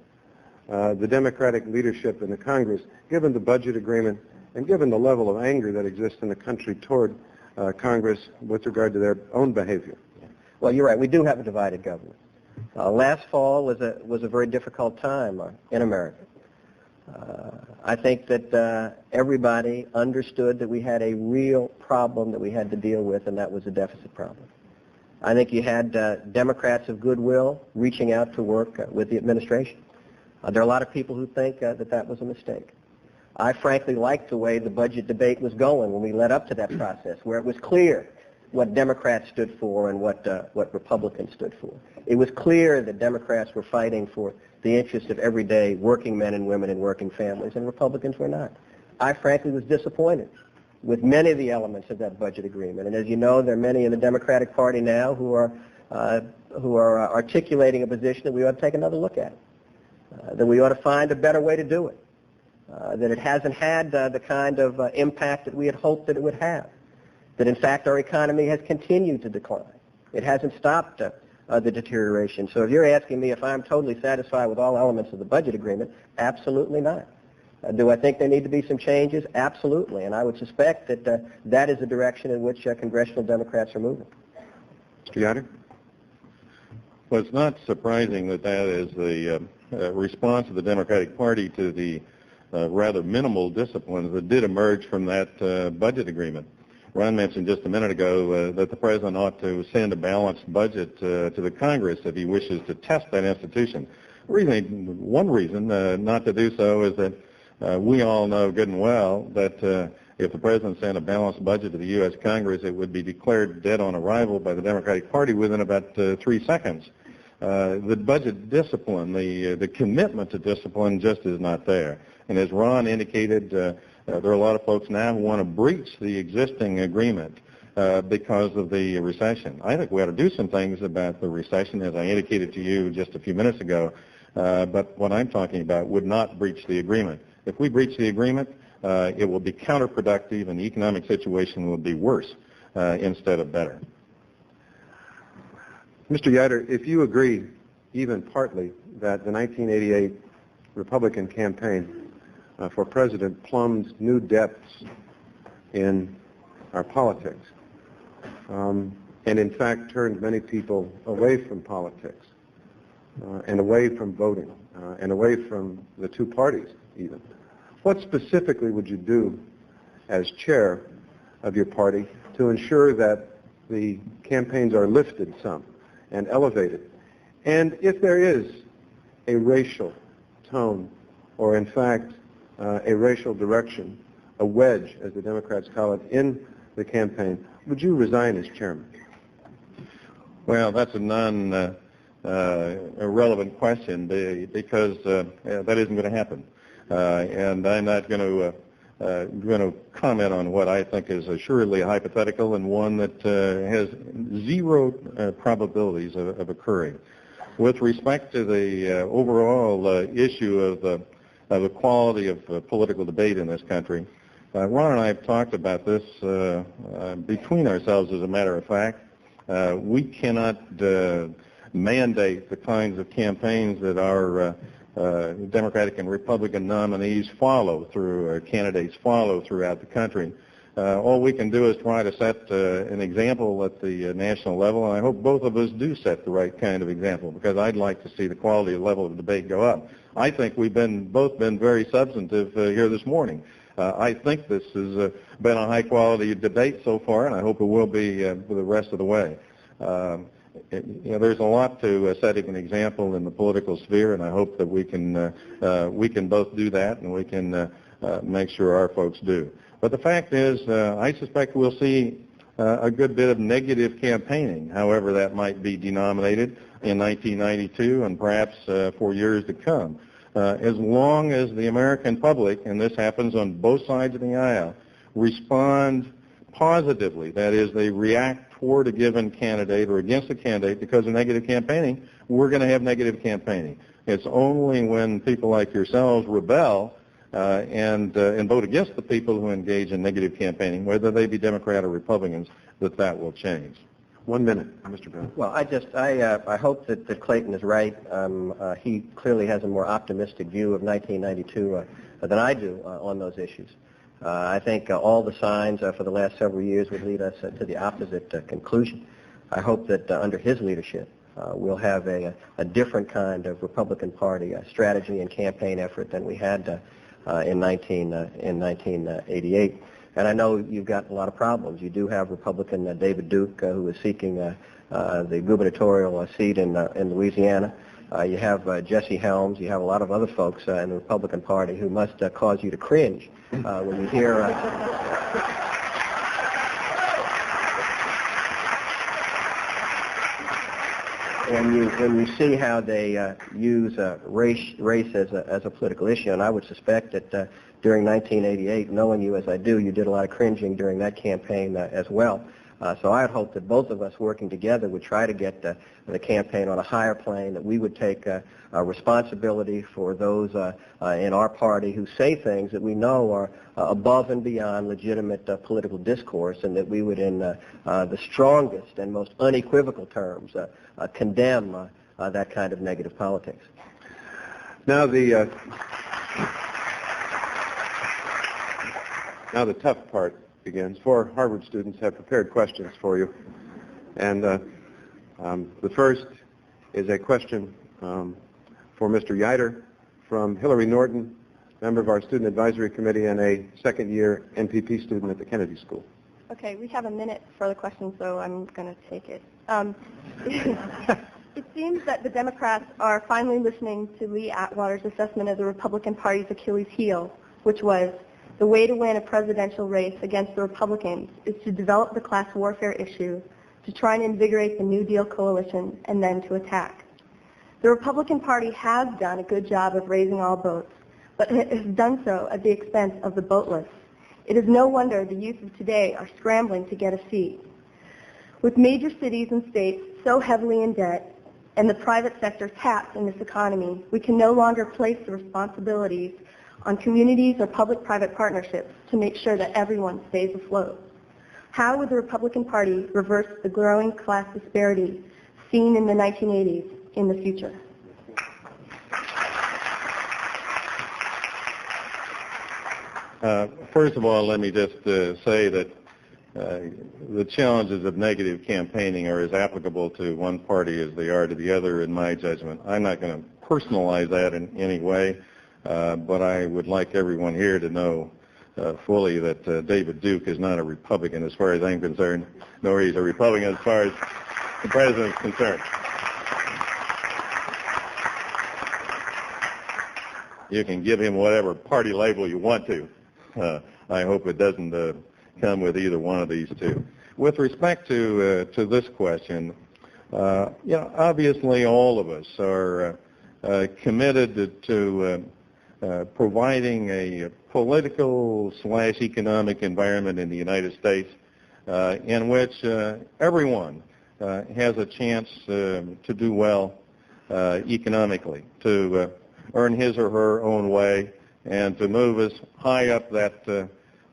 the Democratic leadership in the Congress given the budget agreement and given the level of anger that exists in the country toward Congress with regard to their own behavior? Well, you're right. We do have a divided government. Last fall was a very difficult time in America. I think that everybody understood that we had a real problem that we had to deal with, and that was a deficit problem. I think you had Democrats of goodwill reaching out to work with the administration. There are a lot of people who think that was a mistake. I frankly liked the way the budget debate was going when we led up to that process, where it was clear what Democrats stood for and what Republicans stood for. It was clear that Democrats were fighting for the interest of everyday working men and women and working families, and Republicans were not. I frankly was disappointed with many of the elements of that budget agreement. And as you know, there are many in the Democratic Party now who are articulating a position that we ought to take another look at, that we ought to find a better way to do it, that it hasn't had the kind of impact that we had hoped that it would have, that in fact our economy has continued to decline. It hasn't stopped the deterioration. So if you're asking me if I'm totally satisfied with all elements of the budget agreement, absolutely not. Do I think there need to be some changes? Absolutely. And I would suspect that that is the direction in which congressional Democrats are moving. Mr. Utter? Well, it's not surprising that that is the response of the Democratic Party to the rather minimal disciplines that did emerge from that budget agreement. Ron mentioned just a minute ago that the President ought to send a balanced budget to the Congress if he wishes to test that institution. One reason not to do so is that we all know good and well that if the President sent a balanced budget to the U.S. Congress, it would be declared dead on arrival by the Democratic Party within about 3 seconds. The budget discipline, the commitment to discipline just is not there. And as Ron indicated, there are a lot of folks now who want to breach the existing agreement because of the recession. I think we ought to do some things about the recession, as I indicated to you just a few minutes ago. But what I'm talking about would not breach the agreement. If we breach the agreement, it will be counterproductive and the economic situation will be worse instead of better. Mr. Utter, if you agree, even partly, that the 1988 Republican campaign for president plumbed new depths in our politics and in fact turned many people away from politics and away from voting and away from the two parties even. What specifically would you do as chair of your party to ensure that the campaigns are lifted some and elevated? And if there is a racial tone or in fact a racial direction, a wedge, as the Democrats call it, in the campaign, would you resign as chairman? Well, that's a irrelevant question because that isn't going to happen. And I'm not going to comment on what I think is assuredly a hypothetical and one that has zero probabilities of occurring. With respect to the overall issue of the quality of political debate in this country, Ron and I have talked about this between ourselves, as a matter of fact. We cannot mandate the kinds of campaigns that our Democratic and Republican nominees follow through, candidates follow throughout the country. All we can do is try to set an example at the national level, and I hope both of us do set the right kind of example, because I'd like to see the quality level of debate go up. I think we've both been very substantive here this morning. I think this has been a high-quality debate so far, and I hope it will be for the rest of the way. There's a lot to setting an example in the political sphere, and I hope that we can both do that, and we can make sure our folks do. But the fact is, I suspect we'll see a good bit of negative campaigning, however that might be denominated, in 1992 and perhaps for years to come. As long as the American public, and this happens on both sides of the aisle, respond positively, that is, they react toward a given candidate or against a candidate because of negative campaigning, we're going to have negative campaigning. It's only when people like yourselves rebel and vote against the people who engage in negative campaigning, whether they be Democrat or Republicans, that will change. 1 minute, Mr. Brown. Well, I hope that Clayton is right. He clearly has a more optimistic view of 1992 than I do on those issues. I think all the signs for the last several years would lead us to the opposite conclusion. I hope that under his leadership, we'll have a different kind of Republican Party strategy and campaign effort than we had in 1988. And I know you've got a lot of problems. You do have Republican David Duke, who is seeking the gubernatorial seat in Louisiana. You have Jesse Helms. You have a lot of other folks in the Republican Party who must cause you to cringe when you hear... When you see how they use race as a political issue, and I would suspect that during 1988, knowing you as I do, you did a lot of cringing during that campaign as well. So I would hope that both of us working together would try to get the campaign on a higher plane, that we would take responsibility for those in our party who say things that we know are above and beyond legitimate political discourse, and that we would, in the strongest and most unequivocal terms, condemn that kind of negative politics. Now the tough part begins. 4 Harvard students have prepared questions for you. And the first is a question for Mr. Utter from Hillary Norton, member of our Student Advisory Committee and a second-year NPP student at the Kennedy School. Okay, we have a minute for the question, so I'm going to take it. It seems that the Democrats are finally listening to Lee Atwater's assessment of the Republican Party's Achilles heel, which was the way to win a presidential race against the Republicans is to develop the class warfare issue, to try and invigorate the New Deal coalition, and then to attack. The Republican Party has done a good job of raising all boats, but it has done so at the expense of the boatless. It is no wonder the youth of today are scrambling to get a seat. With major cities and states so heavily in debt and the private sector tapped in this economy, we can no longer place the responsibilities on communities or public-private partnerships to make sure that everyone stays afloat. How would the Republican Party reverse the growing class disparity seen in the 1980s in the future? First of all, let me just say that the challenges of negative campaigning are as applicable to one party as they are to the other, in my judgment. I'm not going to personalize that in any way. But I would like everyone here to know fully that David Duke is not a Republican as far as I'm concerned, nor he's a Republican as far as the president is concerned. You can give him whatever party label you want to. I hope it doesn't come with either one of these two. With respect to this question, Obviously all of us are committed to providing a political/economic environment in the United States in which everyone has a chance to do well economically, to earn his or her own way, and to move as high up that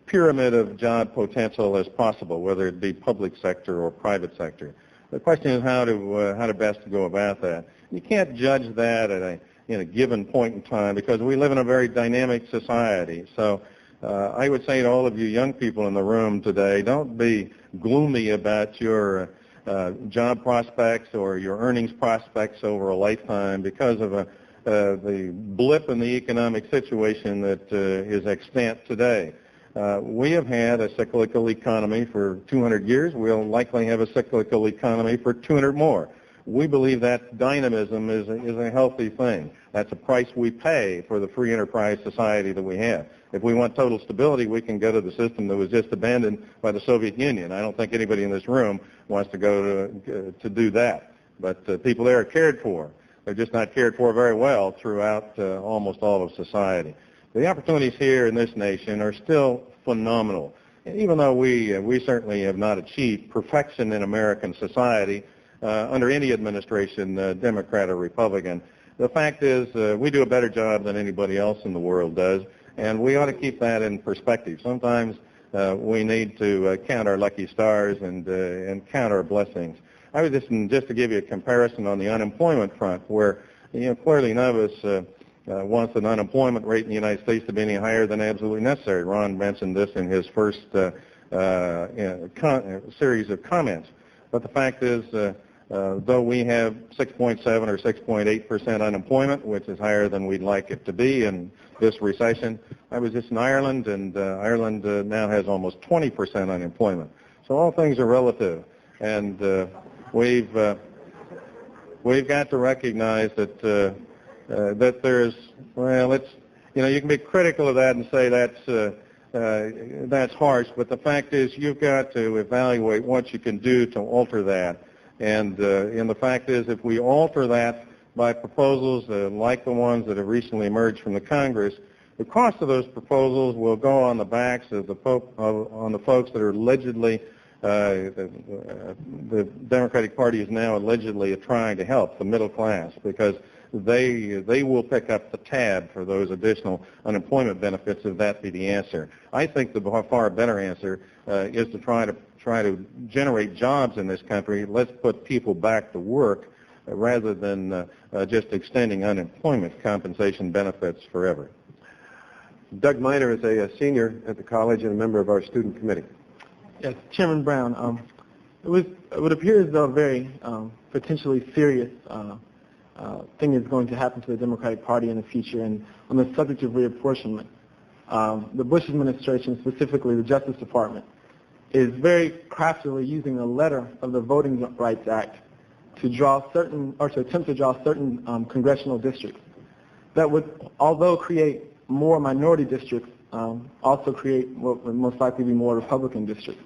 pyramid of job potential as possible, whether it be public sector or private sector. The question is how to best go about that. You can't judge that at a given point in time because we live in a very dynamic society. So I would say to all of you young people in the room today, don't be gloomy about your job prospects or your earnings prospects over a lifetime because of the blip in the economic situation that is extant today. We have had a cyclical economy for 200 years. We'll likely have a cyclical economy for 200 more. We believe that dynamism is a healthy thing. That's a price we pay for the free enterprise society that we have. If we want total stability, we can go to the system that was just abandoned by the Soviet Union. I don't think anybody in this room wants to go to do that. But people there are cared for. They're just not cared for very well throughout almost all of society. The opportunities here in this nation are still phenomenal. And even though we certainly have not achieved perfection in American society under any administration, Democrat or Republican, the fact is we do a better job than anybody else in the world does, and we ought to keep that in perspective. Sometimes we need to count our lucky stars and count our blessings. I was just to give you a comparison on the unemployment front, where clearly none of us wants an unemployment rate in the United States to be any higher than absolutely necessary. Ron mentioned this in his first series of comments. But the fact is, though we have 6.7 or 6.8% unemployment, which is higher than we'd like it to be in this recession, I was just in Ireland, and Ireland now has almost 20% unemployment. So all things are relative, and we've got to recognize that that there's, well, it's, you can be critical of that and say that's harsh, but the fact is you've got to evaluate what you can do to alter that. And the fact is, if we alter that by proposals like the ones that have recently emerged from the Congress, the cost of those proposals will go on the backs of the folks that are allegedly, the Democratic Party is now allegedly trying to help, the middle class, because they will pick up the tab for those additional unemployment benefits if that be the answer. I think the far better answer is to try to generate jobs in this country. Let's put people back to work rather than just extending unemployment compensation benefits forever. Doug Miner is a senior at the college and a member of our student committee. Yes, Chairman Brown, it would appear as though a very potentially serious thing is going to happen to the Democratic Party in the future. And on the subject of reapportionment, the Bush administration, specifically the Justice Department, is very craftily using a letter of the Voting Rights Act to draw certain, or to attempt to draw certain congressional districts that would, although create more minority districts, also create what would most likely be more Republican districts.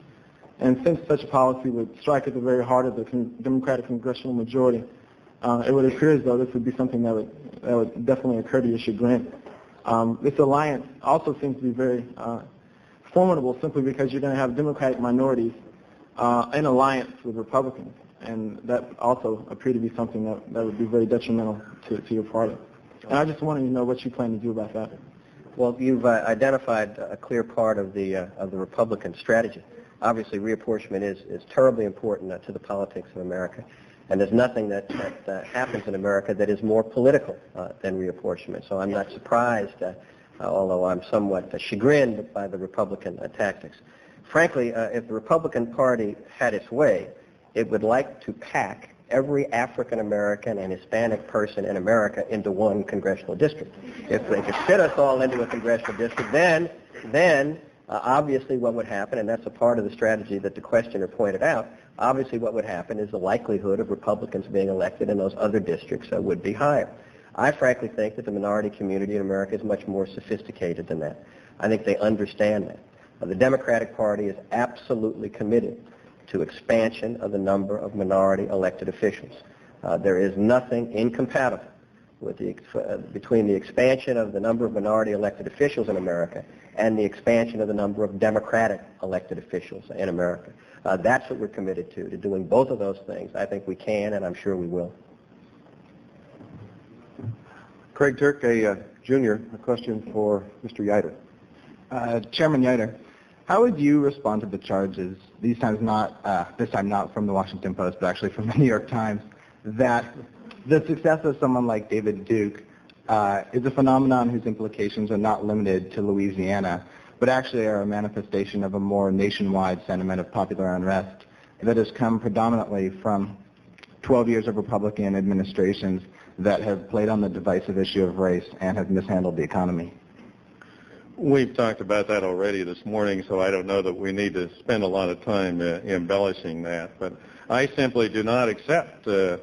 And since such a policy would strike at the very heart of the Democratic congressional majority, it would appear as though this would be something that would definitely occur to your chagrin. This alliance also seems to be very formidable simply because you're going to have Democratic minorities in alliance with Republicans, and that also appear to be something that would be very detrimental to your party. And I just wanted to know what you plan to do about that. Well, you've identified a clear part of the Republican strategy. Obviously, reapportionment is terribly important to the politics of America, and there's nothing that happens in America that is more political than reapportionment. So I'm not surprised, although I'm somewhat chagrined by the Republican tactics. Frankly, if the Republican Party had its way, it would like to pack every African American and Hispanic person in America into one congressional district. If they could fit us all into a congressional district, then obviously what would happen, and that's a part of the strategy that the questioner pointed out, obviously what would happen is the likelihood of Republicans being elected in those other districts would be higher. I frankly think that the minority community in America is much more sophisticated than that. I think they understand that. The Democratic Party is absolutely committed to expansion of the number of minority elected officials. There is nothing incompatible with between the expansion of the number of minority elected officials in America and the expansion of the number of Democratic elected officials in America. That's what we're committed to doing both of those things. I think we can, and I'm sure we will. Craig Turk, a junior, a question for Mr. Utter. Chairman Utter, how would you respond to the charges, this time not from the Washington Post, but actually from the New York Times, that the success of someone like David Duke is a phenomenon whose implications are not limited to Louisiana, but actually are a manifestation of a more nationwide sentiment of popular unrest that has come predominantly from 12 years of Republican administrations that have played on the divisive issue of race and have mishandled the economy? We've talked about that already this morning, so I don't know that we need to spend a lot of time embellishing that. But I simply do not accept the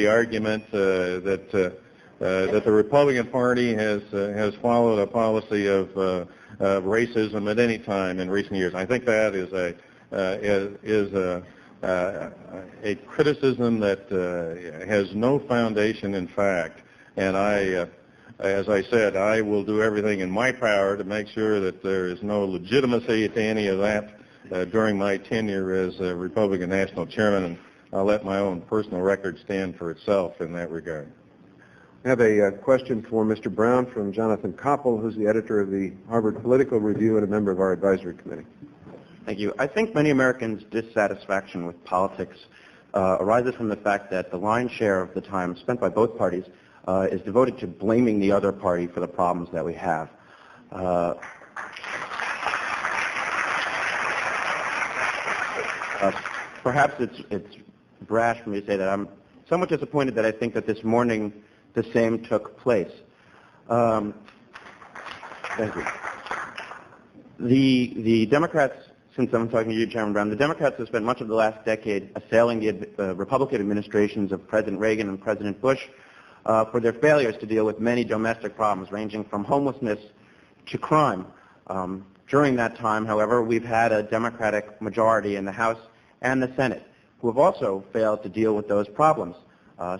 argument that the Republican Party has followed a policy of racism at any time in recent years. I think that is a criticism that has no foundation in fact, and as I said, I will do everything in my power to make sure that there is no legitimacy to any of that during my tenure as Republican National Chairman, and I'll let my own personal record stand for itself in that regard. I have a question for Mr. Brown from Jonathan Koppel, who's the editor of the Harvard Political Review and a member of our advisory committee. Thank you. I think many Americans' dissatisfaction with politics arises from the fact that the lion's share of the time spent by both parties is devoted to blaming the other party for the problems that we have. Perhaps it's brash for me to say that I'm somewhat disappointed that I think that this morning the same took place. Thank you. The Democrats, since I'm talking to you, Chairman Brown, the Democrats have spent much of the last decade assailing the Republican administrations of President Reagan and President Bush for their failures to deal with many domestic problems, ranging from homelessness to crime. During that time, however, we've had a Democratic majority in the House and the Senate who have also failed to deal with those problems.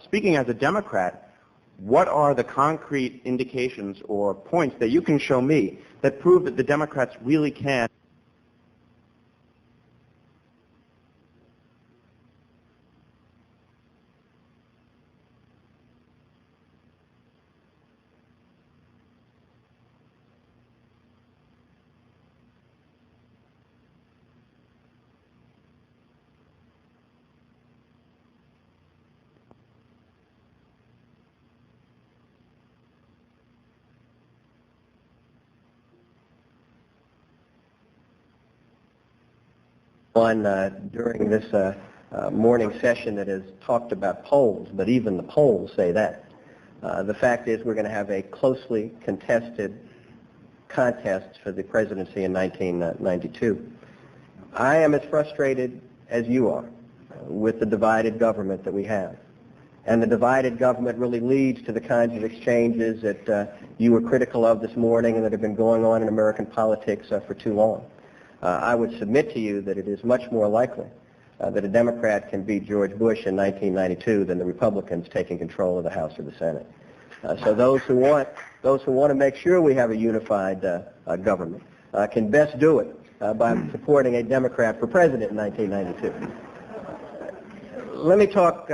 Speaking as a Democrat, what are the concrete indications or points that you can show me that prove that the Democrats really can during this morning session that has talked about polls, but even the polls say that. The fact is we're going to have a closely contested contest for the presidency in 1992. I am as frustrated as you are with the divided government that we have. And the divided government really leads to the kinds of exchanges that you were critical of this morning and that have been going on in American politics for too long. I would submit to you that it is much more likely that a Democrat can beat George Bush in 1992 than the Republicans taking control of the House or the Senate. So those who want to make sure we have a unified government can best do it by supporting a Democrat for president in 1992. Let me talk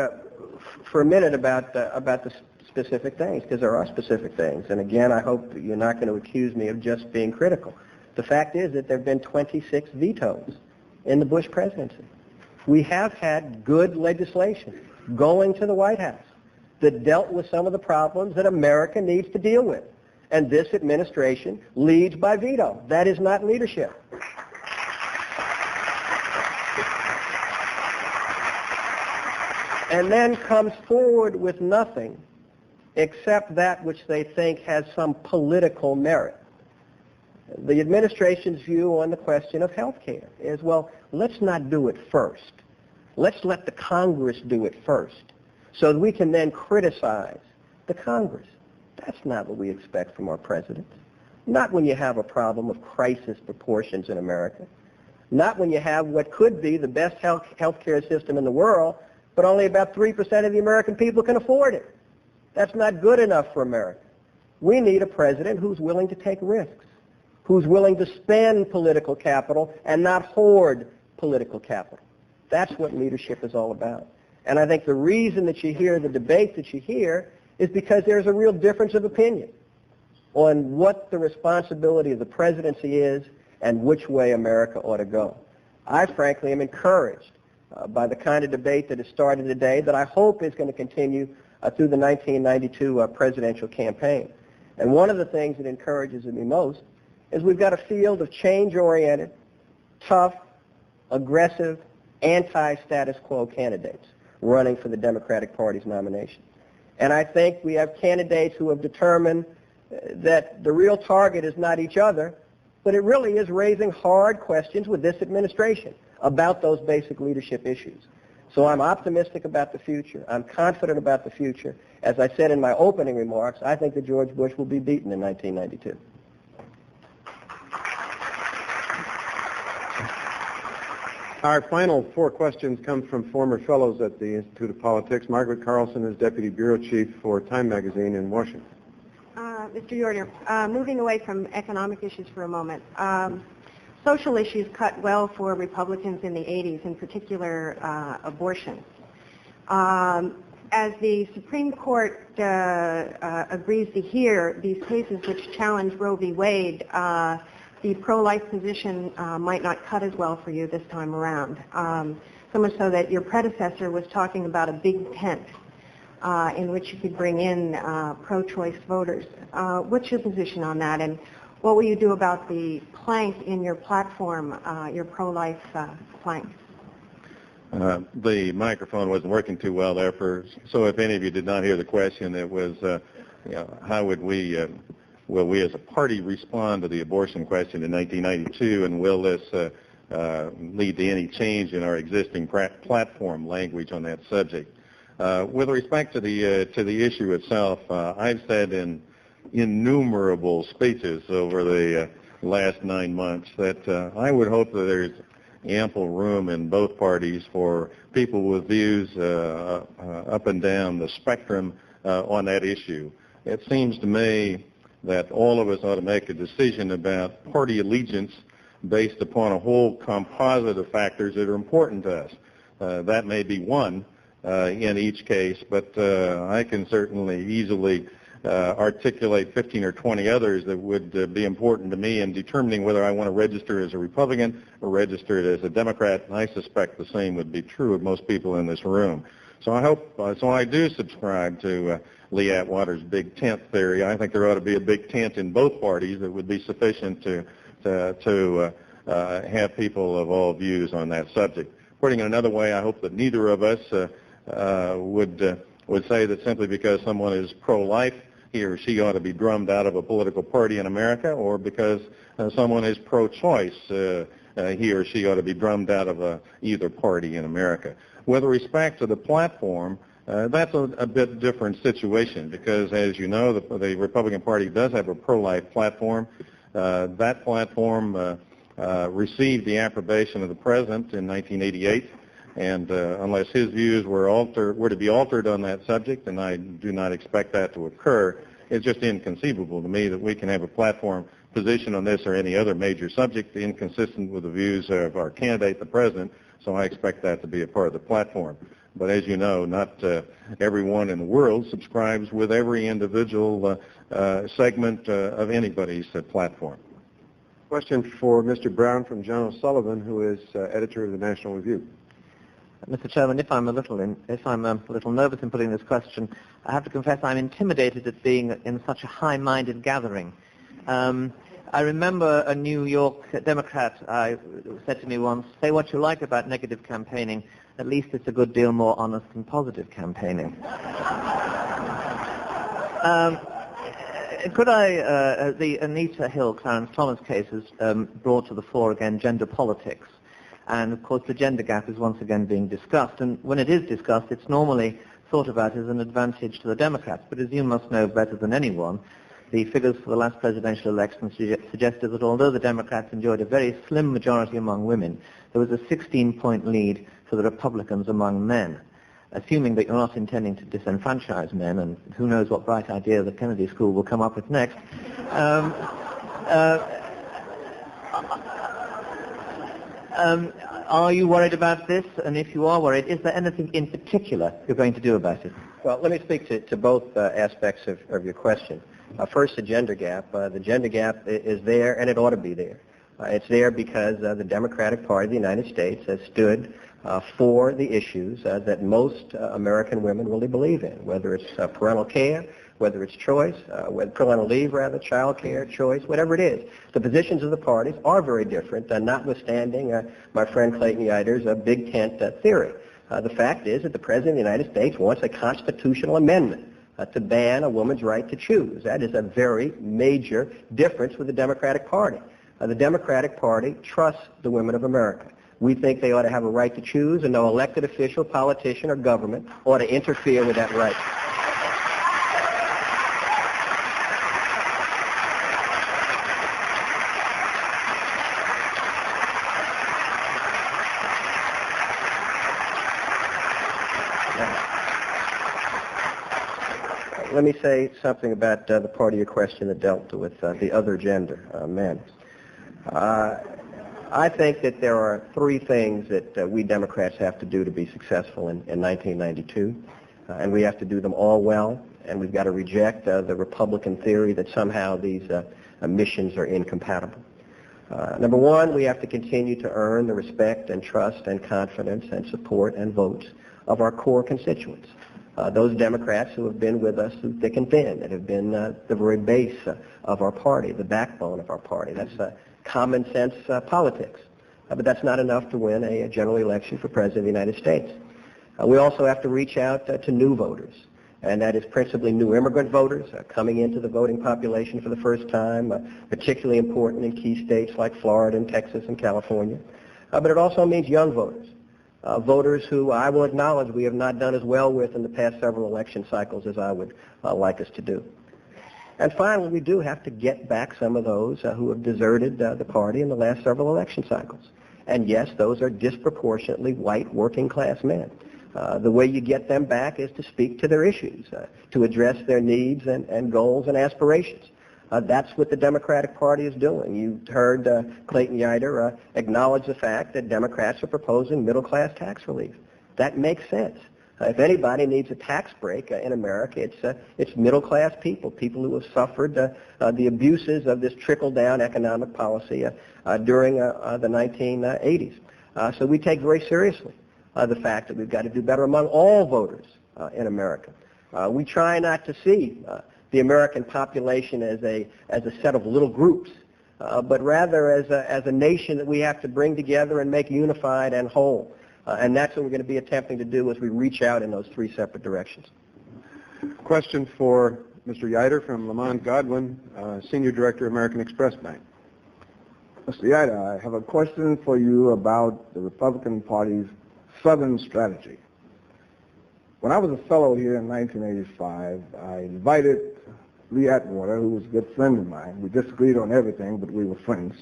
for a minute about the specific things, because there are specific things. And again, I hope you're not going to accuse me of just being critical. The fact is that there have been 26 vetoes in the Bush presidency. We have had good legislation going to the White House that dealt with some of the problems that America needs to deal with. And this administration leads by veto. That is not leadership. And then comes forward with nothing except that which they think has some political merit. The administration's view on the question of health care is, well, let's not do it first. Let's let the Congress do it first so that we can then criticize the Congress. That's not what we expect from our president. Not when you have a problem of crisis proportions in America. Not when you have what could be the best health care system in the world, but only about 3% of the American people can afford it. That's not good enough for America. We need a president who's willing to take risks, who's willing to spend political capital and not hoard political capital. That's what leadership is all about. And I think the reason that you hear the debate that you hear is because there's a real difference of opinion on what the responsibility of the presidency is and which way America ought to go. I frankly am encouraged by the kind of debate that has started today that I hope is going to continue through the 1992 presidential campaign. And one of the things that encourages me most is we've got a field of change-oriented, tough, aggressive, anti-status quo candidates running for the Democratic Party's nomination. And I think we have candidates who have determined that the real target is not each other, but it really is raising hard questions with this administration about those basic leadership issues. So I'm optimistic about the future. I'm confident about the future. As I said in my opening remarks, I think that George Bush will be beaten in 1992. Our final 4 questions come from former fellows at the Institute of Politics. Margaret Carlson is Deputy Bureau Chief for Time Magazine in Washington. Mr. Yoder, moving away from economic issues for a moment, social issues cut well for Republicans in the 80s, in particular abortion. As the Supreme Court agrees to hear these cases which challenge Roe v. Wade, the pro-life position might not cut as well for you this time around. So much so that your predecessor was talking about a big tent in which you could bring in pro-choice voters. What's your position on that, and what will you do about the plank in your platform, your pro-life plank? The microphone wasn't working too well there, so if any of you did not hear the question, it was, how would will we as a party respond to the abortion question in 1992, and will this lead to any change in our existing platform language on that subject? With respect to the issue itself, I've said in innumerable speeches over the last 9 months that I would hope that there's ample room in both parties for people with views up and down the spectrum on that issue. It seems to me that all of us ought to make a decision about party allegiance based upon a whole composite of factors that are important to us. That may be one in each case, but I can certainly easily articulate 15 or 20 others that would be important to me in determining whether I want to register as a Republican or register as a Democrat, and I suspect the same would be true of most people in this room. So I do subscribe to Lee Atwater's big tent theory. I think there ought to be a big tent in both parties that would be sufficient to have people of all views on that subject. Putting it another way, I hope that neither of us would say that simply because someone is pro-life, he or she ought to be drummed out of a political party in America, or because someone is pro-choice, he or she ought to be drummed out of either party in America. With respect to the platform, that's a bit different situation because, as you know, the Republican Party does have a pro-life platform. That platform received the approbation of the President in 1988, and unless his views were to be altered on that subject, and I do not expect that to occur, it's just inconceivable to me that we can have a platform position on this or any other major subject inconsistent with the views of our candidate, the President, so I expect that to be a part of the platform. But as you know, not everyone in the world subscribes with every individual segment of anybody's platform. Question for Mr. Brown from John O'Sullivan, who is editor of the National Review. Mr. Chairman, if I'm a little nervous in putting this question, I have to confess I'm intimidated at being in such a high-minded gathering. I remember a New York Democrat said to me once, "Say what you like about negative campaigning, at least it's a good deal more honest than positive campaigning." Could I, the Anita Hill, Clarence Thomas cases brought to the fore again gender politics. And of course the gender gap is once again being discussed. And when it is discussed, it's normally thought about as an advantage to the Democrats. But as you must know better than anyone, the figures for the last presidential election suggested that although the Democrats enjoyed a very slim majority among women, there was a 16-point lead for the Republicans among men. Assuming that you're not intending to disenfranchise men, and who knows what bright idea the Kennedy School will come up with next, are you worried about this? And if you are worried, is there anything in particular you're going to do about it? Well, let me speak to both aspects of your question. First, the gender gap. The gender gap is there, and it ought to be there. It's there because the Democratic Party of the United States has stood for the issues that most American women really believe in, whether it's parental care, whether it's choice, whether parental leave, rather, child care, choice, whatever it is. The positions of the parties are very different, notwithstanding my friend Clayton Utter's big tent theory. The fact is that the President of the United States wants a constitutional amendment to ban a woman's right to choose. That is a very major difference with the Democratic Party. The Democratic Party trusts the women of America. We think they ought to have a right to choose, and no elected official, politician, or government ought to interfere with that right. Let me say something about the part of your question that dealt with the other gender, men. I think that there are three things that we Democrats have to do to be successful in 1992, and we have to do them all well, and we've got to reject the Republican theory that somehow these missions are incompatible. Number one, we have to continue to earn the respect and trust and confidence and support and votes of our core constituents. Those Democrats who have been with us through thick and thin, that have been the very base of our party, the backbone of our party. That's common sense politics. But that's not enough to win a general election for President of the United States. We also have to reach out to new voters, and that is principally new immigrant voters coming into the voting population for the first time, particularly important in key states like Florida and Texas and California. But it also means young voters. Voters who I will acknowledge we have not done as well with in the past several election cycles as I would like us to do. And finally, we do have to get back some of those who have deserted the party in the last several election cycles. And yes, those are disproportionately white working-class men. The way you get them back is to speak to their issues, to address their needs and goals and aspirations. That's what the Democratic Party is doing. You heard Clayton Utter acknowledge the fact that Democrats are proposing middle-class tax relief. That makes sense. If anybody needs a tax break in America, it's middle-class people, people who have suffered the abuses of this trickle-down economic policy during the 1980s. So we take very seriously the fact that we've got to do better among all voters in America. We try not to see the American population as a set of little groups, but rather as a nation that we have to bring together and make unified and whole. And that's what we're going to be attempting to do as we reach out in those three separate directions. Question for Mr. Utter from Lamont Godwin, Senior Director, American Express Bank. Mr. Utter, I have a question for you about the Republican Party's Southern strategy. When I was a fellow here in 1985, I invited Lee Atwater, who was a good friend of mine. We disagreed on everything, but we were friends.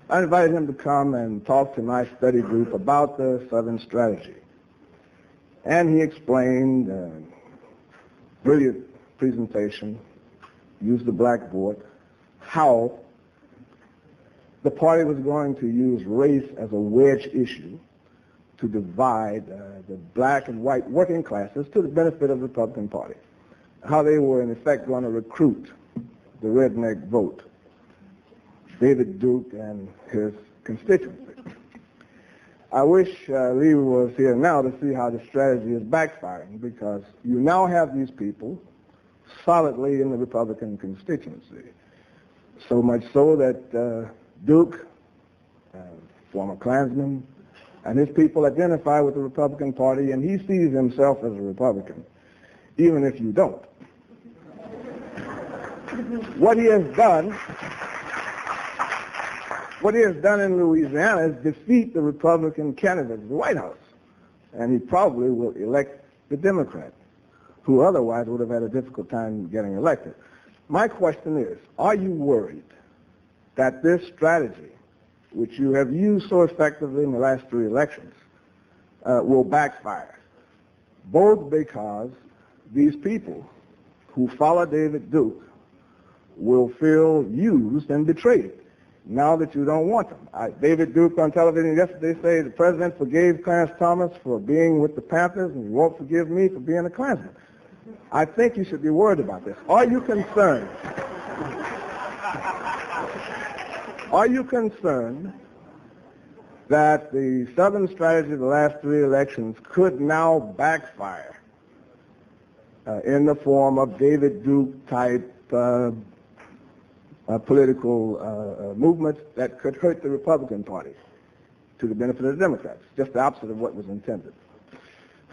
I invited him to come and talk to my study group about the Southern strategy. And he explained, brilliant presentation, used the blackboard, how the party was going to use race as a wedge issue to divide the black and white working classes to the benefit of the Republican Party. How they were, in effect, going to recruit the redneck vote, David Duke and his constituency. I wish Lee was here now to see how the strategy is backfiring, because you now have these people solidly in the Republican constituency. So much so that Duke, former Klansman, and his people identify with the Republican Party, and he sees himself as a Republican, even if you don't. What he has done in Louisiana is defeat the Republican candidate to the White House, and he probably will elect the Democrat, who otherwise would have had a difficult time getting elected. My question is, are you worried that this strategy, which you have used so effectively in the last 3 elections, will backfire? Both because these people who follow David Duke will feel used and betrayed now that you don't want them. David Duke on television yesterday said the president forgave Clarence Thomas for being with the Panthers and he won't forgive me for being a Klansman. I think you should be worried about this. Are you concerned? Are you concerned that the Southern strategy of the last 3 elections could now backfire in the form of David Duke type political movements that could hurt the Republican Party to the benefit of the Democrats, just the opposite of what was intended?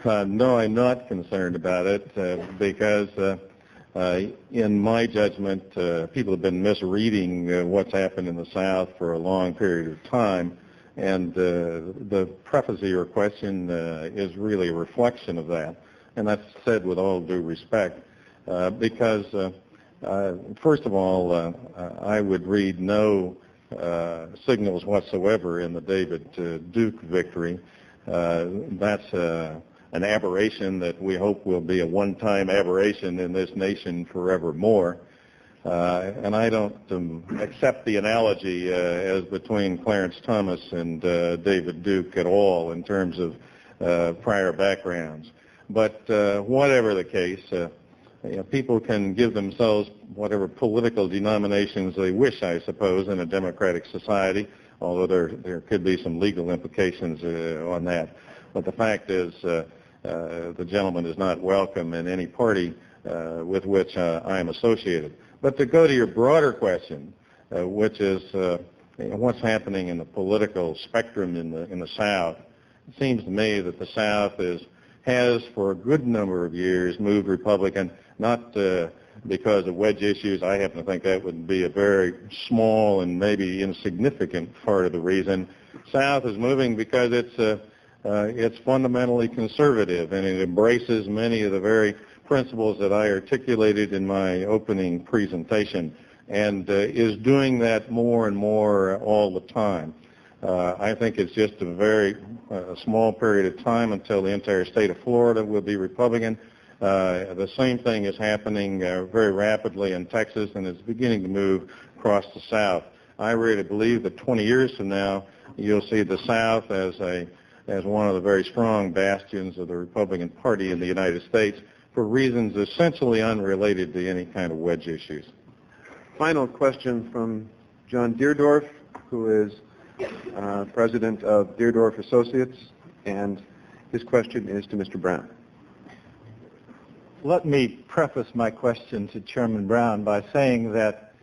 No, I'm not concerned about it because in my judgment, people have been misreading what's happened in the South for a long period of time, and the preface of your question is really a reflection of that, and that's said with all due respect because first of all, I would read no signals whatsoever in the David Duke victory. That's an aberration that we hope will be a one-time aberration in this nation forevermore. And I don't accept the analogy as between Clarence Thomas and David Duke at all in terms of prior backgrounds. But whatever the case, people can give themselves whatever political denominations they wish, I suppose, in a democratic society, although there could be some legal implications on that. But the fact is the gentleman is not welcome in any party with which I am associated. But to go to your broader question, which is what's happening in the political spectrum in the South, it seems to me that the South has for a good number of years moved Republican, not because of wedge issues. I happen to think that would be a very small and maybe insignificant part of the reason. South is moving because it's fundamentally conservative, and it embraces many of the very principles that I articulated in my opening presentation, and is doing that more and more all the time. I think it's just a very small period of time until the entire state of Florida will be Republican. The same thing is happening very rapidly in Texas, and it's beginning to move across the South. I really believe that 20 years from now, you'll see the South as one of the very strong bastions of the Republican Party in the United States for reasons essentially unrelated to any kind of wedge issues. Final question from John Deerdorf, who is president of Deerdorf Associates, and his question is to Mr. Brown. Let me preface my question to Chairman Brown by saying that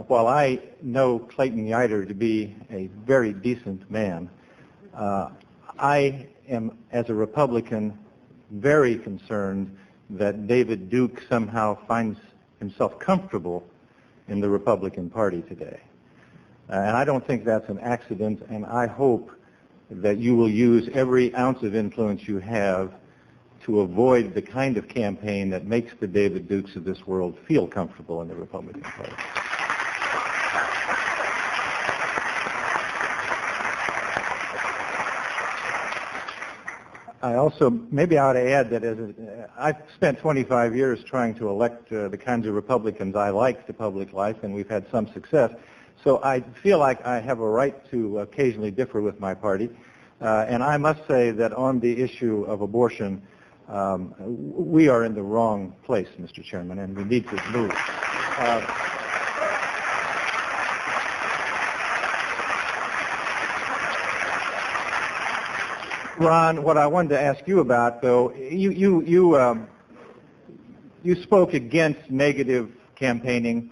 while I know Clayton Utter to be a very decent man, I am, as a Republican, very concerned that David Duke somehow finds himself comfortable in the Republican Party today. And I don't think that's an accident, and I hope that you will use every ounce of influence you have to avoid the kind of campaign that makes the David Dukes of this world feel comfortable in the Republican Party. I also, maybe I ought to add that I've spent 25 years trying to elect the kinds of Republicans I like to public life, and we've had some success. So I feel like I have a right to occasionally differ with my party. And I must say that on the issue of abortion, we are in the wrong place, Mr. Chairman, and we need to move. Ron, what I wanted to ask you about, though, you spoke against negative campaigning.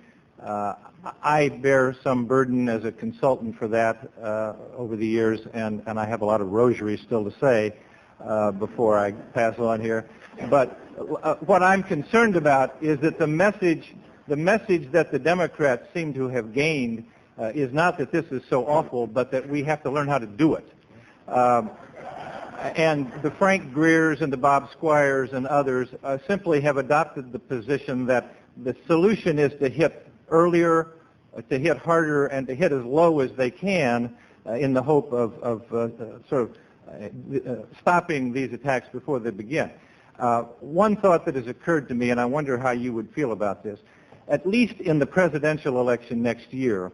I bear some burden as a consultant for that over the years, and I have a lot of rosary still to say before I pass on here. But what I'm concerned about is that the message that the Democrats seem to have gained is not that this is so awful, but that we have to learn how to do it. And the Frank Greers and the Bob Squires and others simply have adopted the position that the solution is to hit earlier, to hit harder, and to hit as low as they can in the hope of stopping these attacks before they begin. One thought that has occurred to me, and I wonder how you would feel about this, at least in the presidential election next year,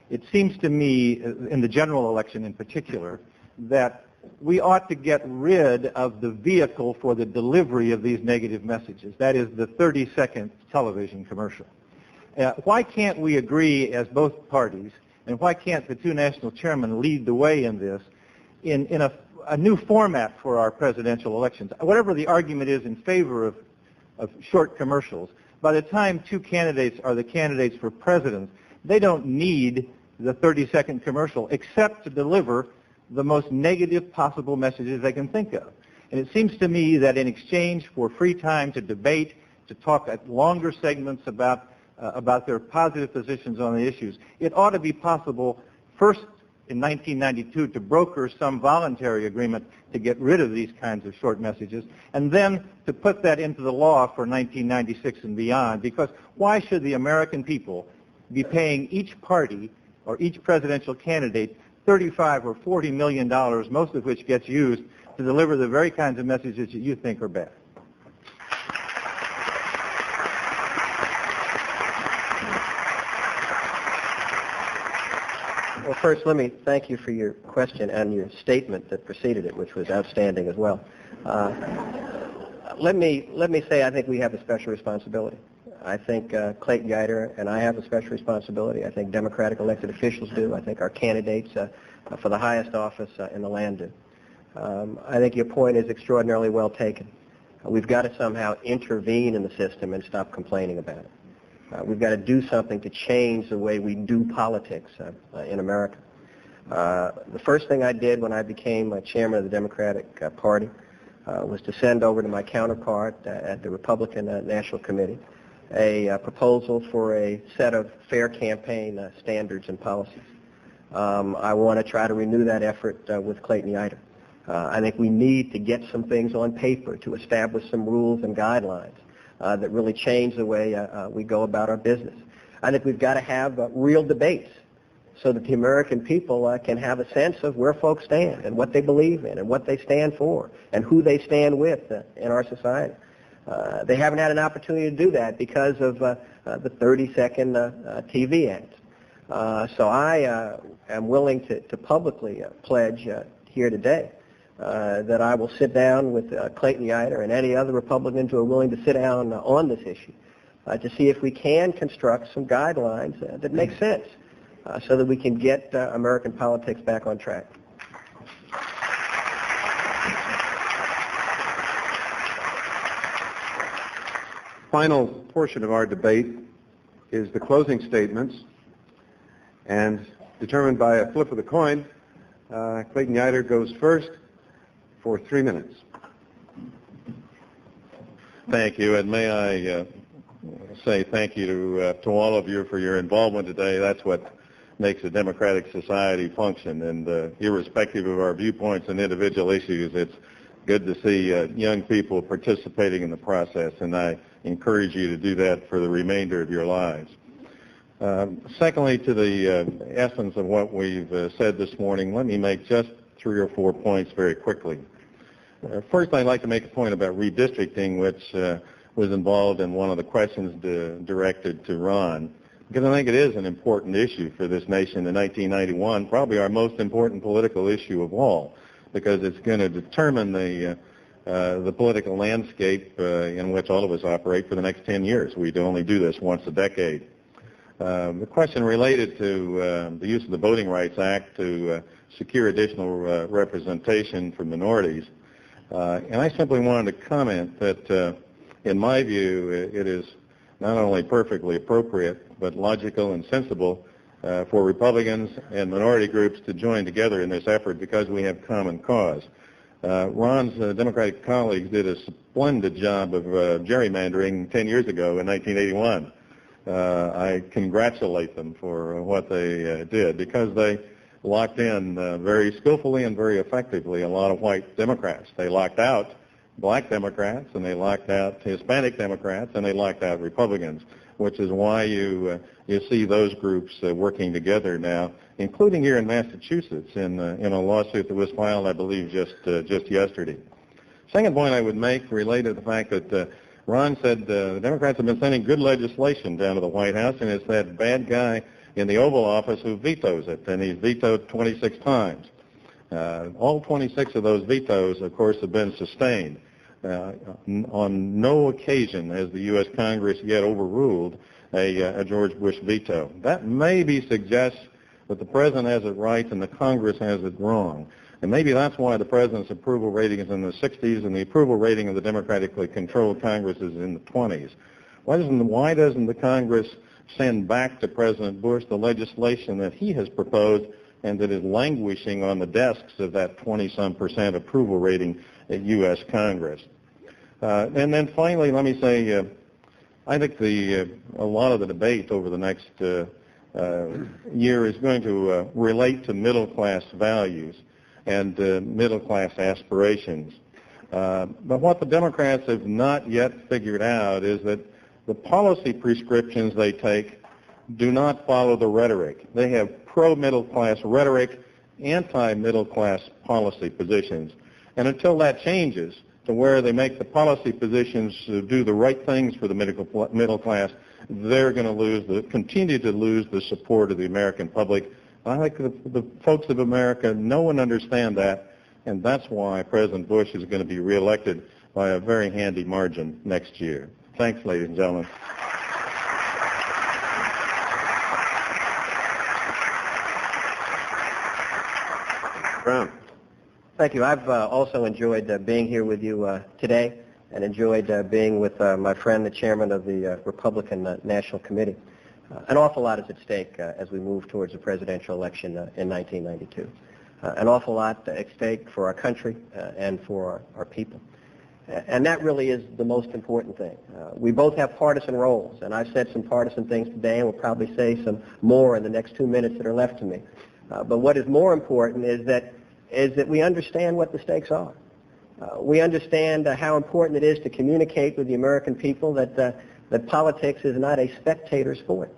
it seems to me, in the general election in particular, that we ought to get rid of the vehicle for the delivery of these negative messages. That is the 30-second television commercial. Why can't we agree as both parties, and why can't the two national chairmen lead the way in this, in a new format for our presidential elections? Whatever the argument is in favor of short commercials, by the time two candidates are the candidates for president, they don't need the 30-second commercial except to deliver the most negative possible messages they can think of. And it seems to me that in exchange for free time to debate, to talk at longer segments about their positive positions on the issues, it ought to be possible first in 1992 to broker some voluntary agreement to get rid of these kinds of short messages, and then to put that into the law for 1996 and beyond, because why should the American people be paying each party or each presidential candidate $35 or $40 million, most of which gets used to deliver the very kinds of messages that you think are bad? Well, first, let me thank you for your question and your statement that preceded it, which was outstanding as well. Let me say I think we have a special responsibility. I think Clayton Utter and I have a special responsibility. I think Democratic elected officials do. I think our candidates for the highest office in the land do. I think your point is extraordinarily well taken. We've got to somehow intervene in the system and stop complaining about it. We've got to do something to change the way we do politics in America. The first thing I did when I became chairman of the Democratic Party was to send over to my counterpart at the Republican National Committee a proposal for a set of fair campaign standards and policies. I want to try to renew that effort with Clayton Utter. I think we need to get some things on paper to establish some rules and guidelines that really change the way we go about our business. I think we've got to have real debates so that the American people can have a sense of where folks stand and what they believe in and what they stand for and who they stand with in our society. They haven't had an opportunity to do that because of the 30-second TV ads. So I am willing to publicly pledge here today that I will sit down with Clayton Utter and any other Republicans who are willing to sit down on this issue to see if we can construct some guidelines that make sense so that we can get American politics back on track. Final portion of our debate is the closing statements, and determined by a flip of the coin, Clayton Utter goes first for 3 minutes. Thank you, and may I say thank you to all of you for your involvement today. That's what makes a democratic society function, and irrespective of our viewpoints and individual issues, it's good to see young people participating in the process, and I encourage you to do that for the remainder of your lives. Secondly, to the essence of what we've said this morning, let me make just 3 or 4 points very quickly. First, I'd like to make a point about redistricting, which was involved in one of the questions directed to Ron, because I think it is an important issue for this nation in 1991, probably our most important political issue of all, because it's going to determine the political landscape in which all of us operate for the next 10 years. We only do this once a decade. The question related to the use of the Voting Rights Act to secure additional representation for minorities. And I simply wanted to comment that, in my view, it is not only perfectly appropriate, but logical and sensible for Republicans and minority groups to join together in this effort because we have common cause. Ron's Democratic colleagues did a splendid job of gerrymandering 10 years ago in 1981. I congratulate them for what they did because they locked in very skillfully and very effectively a lot of white Democrats. They locked out black Democrats, and they locked out Hispanic Democrats, and they locked out Republicans, which is why you see those groups working together now, including here in Massachusetts in a lawsuit that was filed, I believe, just yesterday. Second point I would make related to the fact that Ron said the Democrats have been sending good legislation down to the White House, and it's that bad guy in the Oval Office who vetoes it, and he's vetoed 26 times. All 26 of those vetoes, of course, have been sustained. On no occasion has the U.S. Congress yet overruled a George Bush veto. That maybe suggests that the President has it right and the Congress has it wrong. And maybe that's why the President's approval rating is in the 60s and the approval rating of the democratically controlled Congress is in the 20s. Why doesn't the Congress send back to President Bush the legislation that he has proposed and that is languishing on the desks of that 20-some% approval rating at U.S. Congress? And then finally, let me say, I think a lot of the debate over the next year is going to relate to middle-class values and middle-class aspirations. But what the Democrats have not yet figured out is that the policy prescriptions they take do not follow the rhetoric. They have pro-middle class rhetoric, anti-middle class policy positions. And until that changes to where they make the policy positions do the right things for the middle class, they're going to continue to lose the support of the American public. I think the folks of America know and understand that, and that's why President Bush is going to be reelected by a very handy margin next year. Thanks, ladies and gentlemen. Brown. Thank you. I've also enjoyed being here with you today and enjoyed being with my friend, the chairman of the Republican National Committee. An awful lot is at stake as we move towards a presidential election in 1992. An awful lot at stake for our country and for our people. And that really is the most important thing. We both have partisan roles, and I've said some partisan things today and will probably say some more in the next 2 minutes that are left to me. But what is more important is that we understand what the stakes are. We understand how important it is to communicate with the American people that politics is not a spectator sport.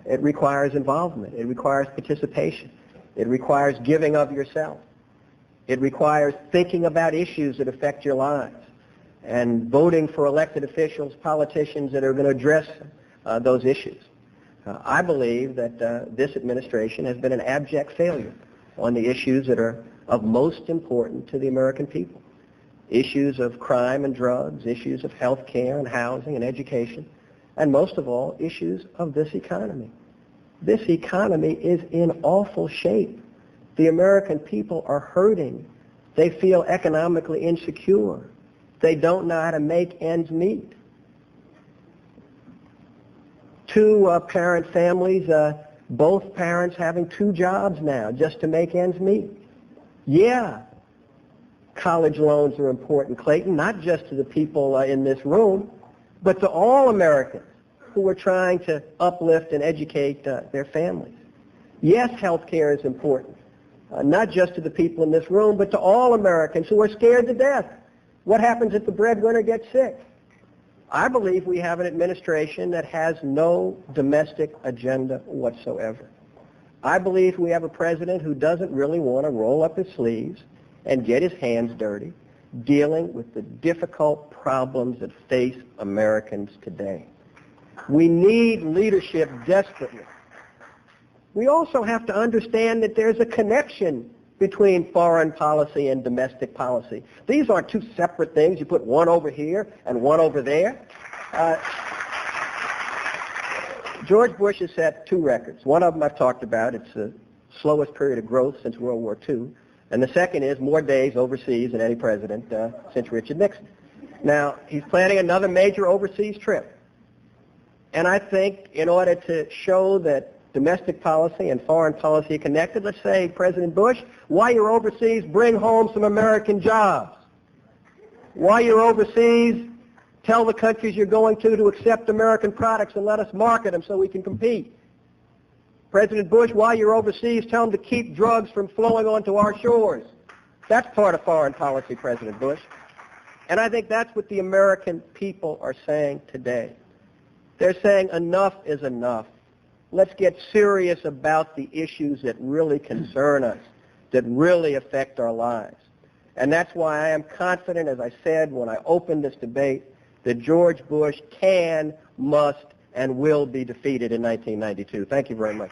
It requires involvement. It requires participation. It requires giving of yourself. It requires thinking about issues that affect your lives and voting for elected officials, politicians that are going to address those issues. I believe that this administration has been an abject failure on the issues that are of most importance to the American people. Issues of crime and drugs, issues of health care and housing and education, and most of all, issues of this economy. This economy is in awful shape. The American people are hurting. They feel economically insecure. They don't know how to make ends meet. Two-parent families, both parents having 2 jobs now just to make ends meet. Yeah, college loans are important, Clayton, not just to the people in this room, but to all Americans who are trying to uplift and educate their families. Yes, health care is important, not just to the people in this room, but to all Americans who are scared to death. What happens if the breadwinner gets sick? I believe we have an administration that has no domestic agenda whatsoever. I believe we have a president who doesn't really want to roll up his sleeves and get his hands dirty dealing with the difficult problems that face Americans today. We need leadership desperately. We also have to understand that there's a connection between foreign policy and domestic policy. These aren't 2 separate things. You put one over here and one over there. George Bush has set 2 records. One of them I've talked about. It's the slowest period of growth since World War II. And the second is more days overseas than any president since Richard Nixon. Now, he's planning another major overseas trip. And I think in order to show that domestic policy and foreign policy are connected, let's say, President Bush, while you're overseas, bring home some American jobs. While you're overseas, tell the countries you're going to accept American products and let us market them so we can compete. President Bush, while you're overseas, tell them to keep drugs from flowing onto our shores. That's part of foreign policy, President Bush. And I think that's what the American people are saying today. They're saying enough is enough. Let's get serious about the issues that really concern us, that really affect our lives. And that's why I am confident, as I said when I opened this debate, that George Bush can, must, and will be defeated in 1992. Thank you very much.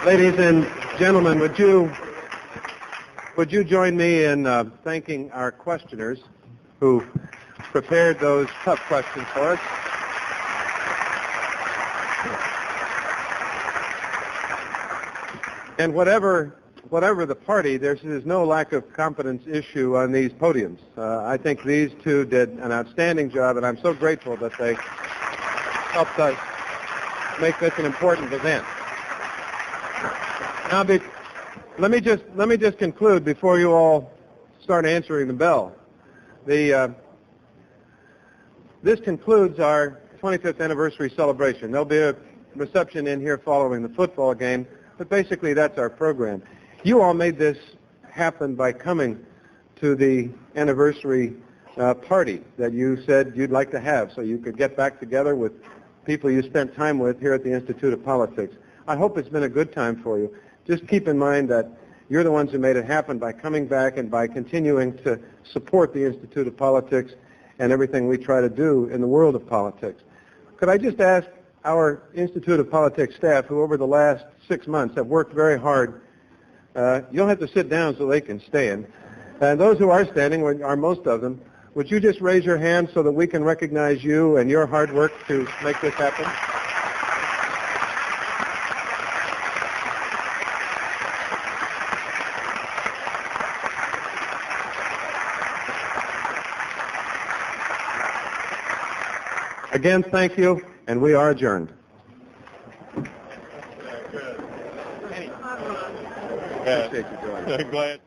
Ladies and gentlemen, would you join me in thanking our questioners who prepared those tough questions for us? And whatever the party, there's no lack of competence issue on these podiums. I think these two did an outstanding job, and I'm so grateful that they helped us make this an important event. Now, let me just conclude before you all start answering the bell. This concludes our 25th anniversary celebration. There'll be a reception in here following the football game, but basically that's our program. You all made this happen by coming to the anniversary party that you said you'd like to have so you could get back together with people you spent time with here at the Institute of Politics. I hope it's been a good time for you. Just keep in mind that you're the ones who made it happen by coming back and by continuing to support the Institute of Politics and everything we try to do in the world of politics. Could I just ask our Institute of Politics staff, who over the last 6 months have worked very hard, you'll have to sit down so they can stand. And those who are standing, are most of them, would you just raise your hand so that we can recognize you and your hard work to make this happen? Again, thank you, and we are adjourned. Appreciate you doing it. Glad.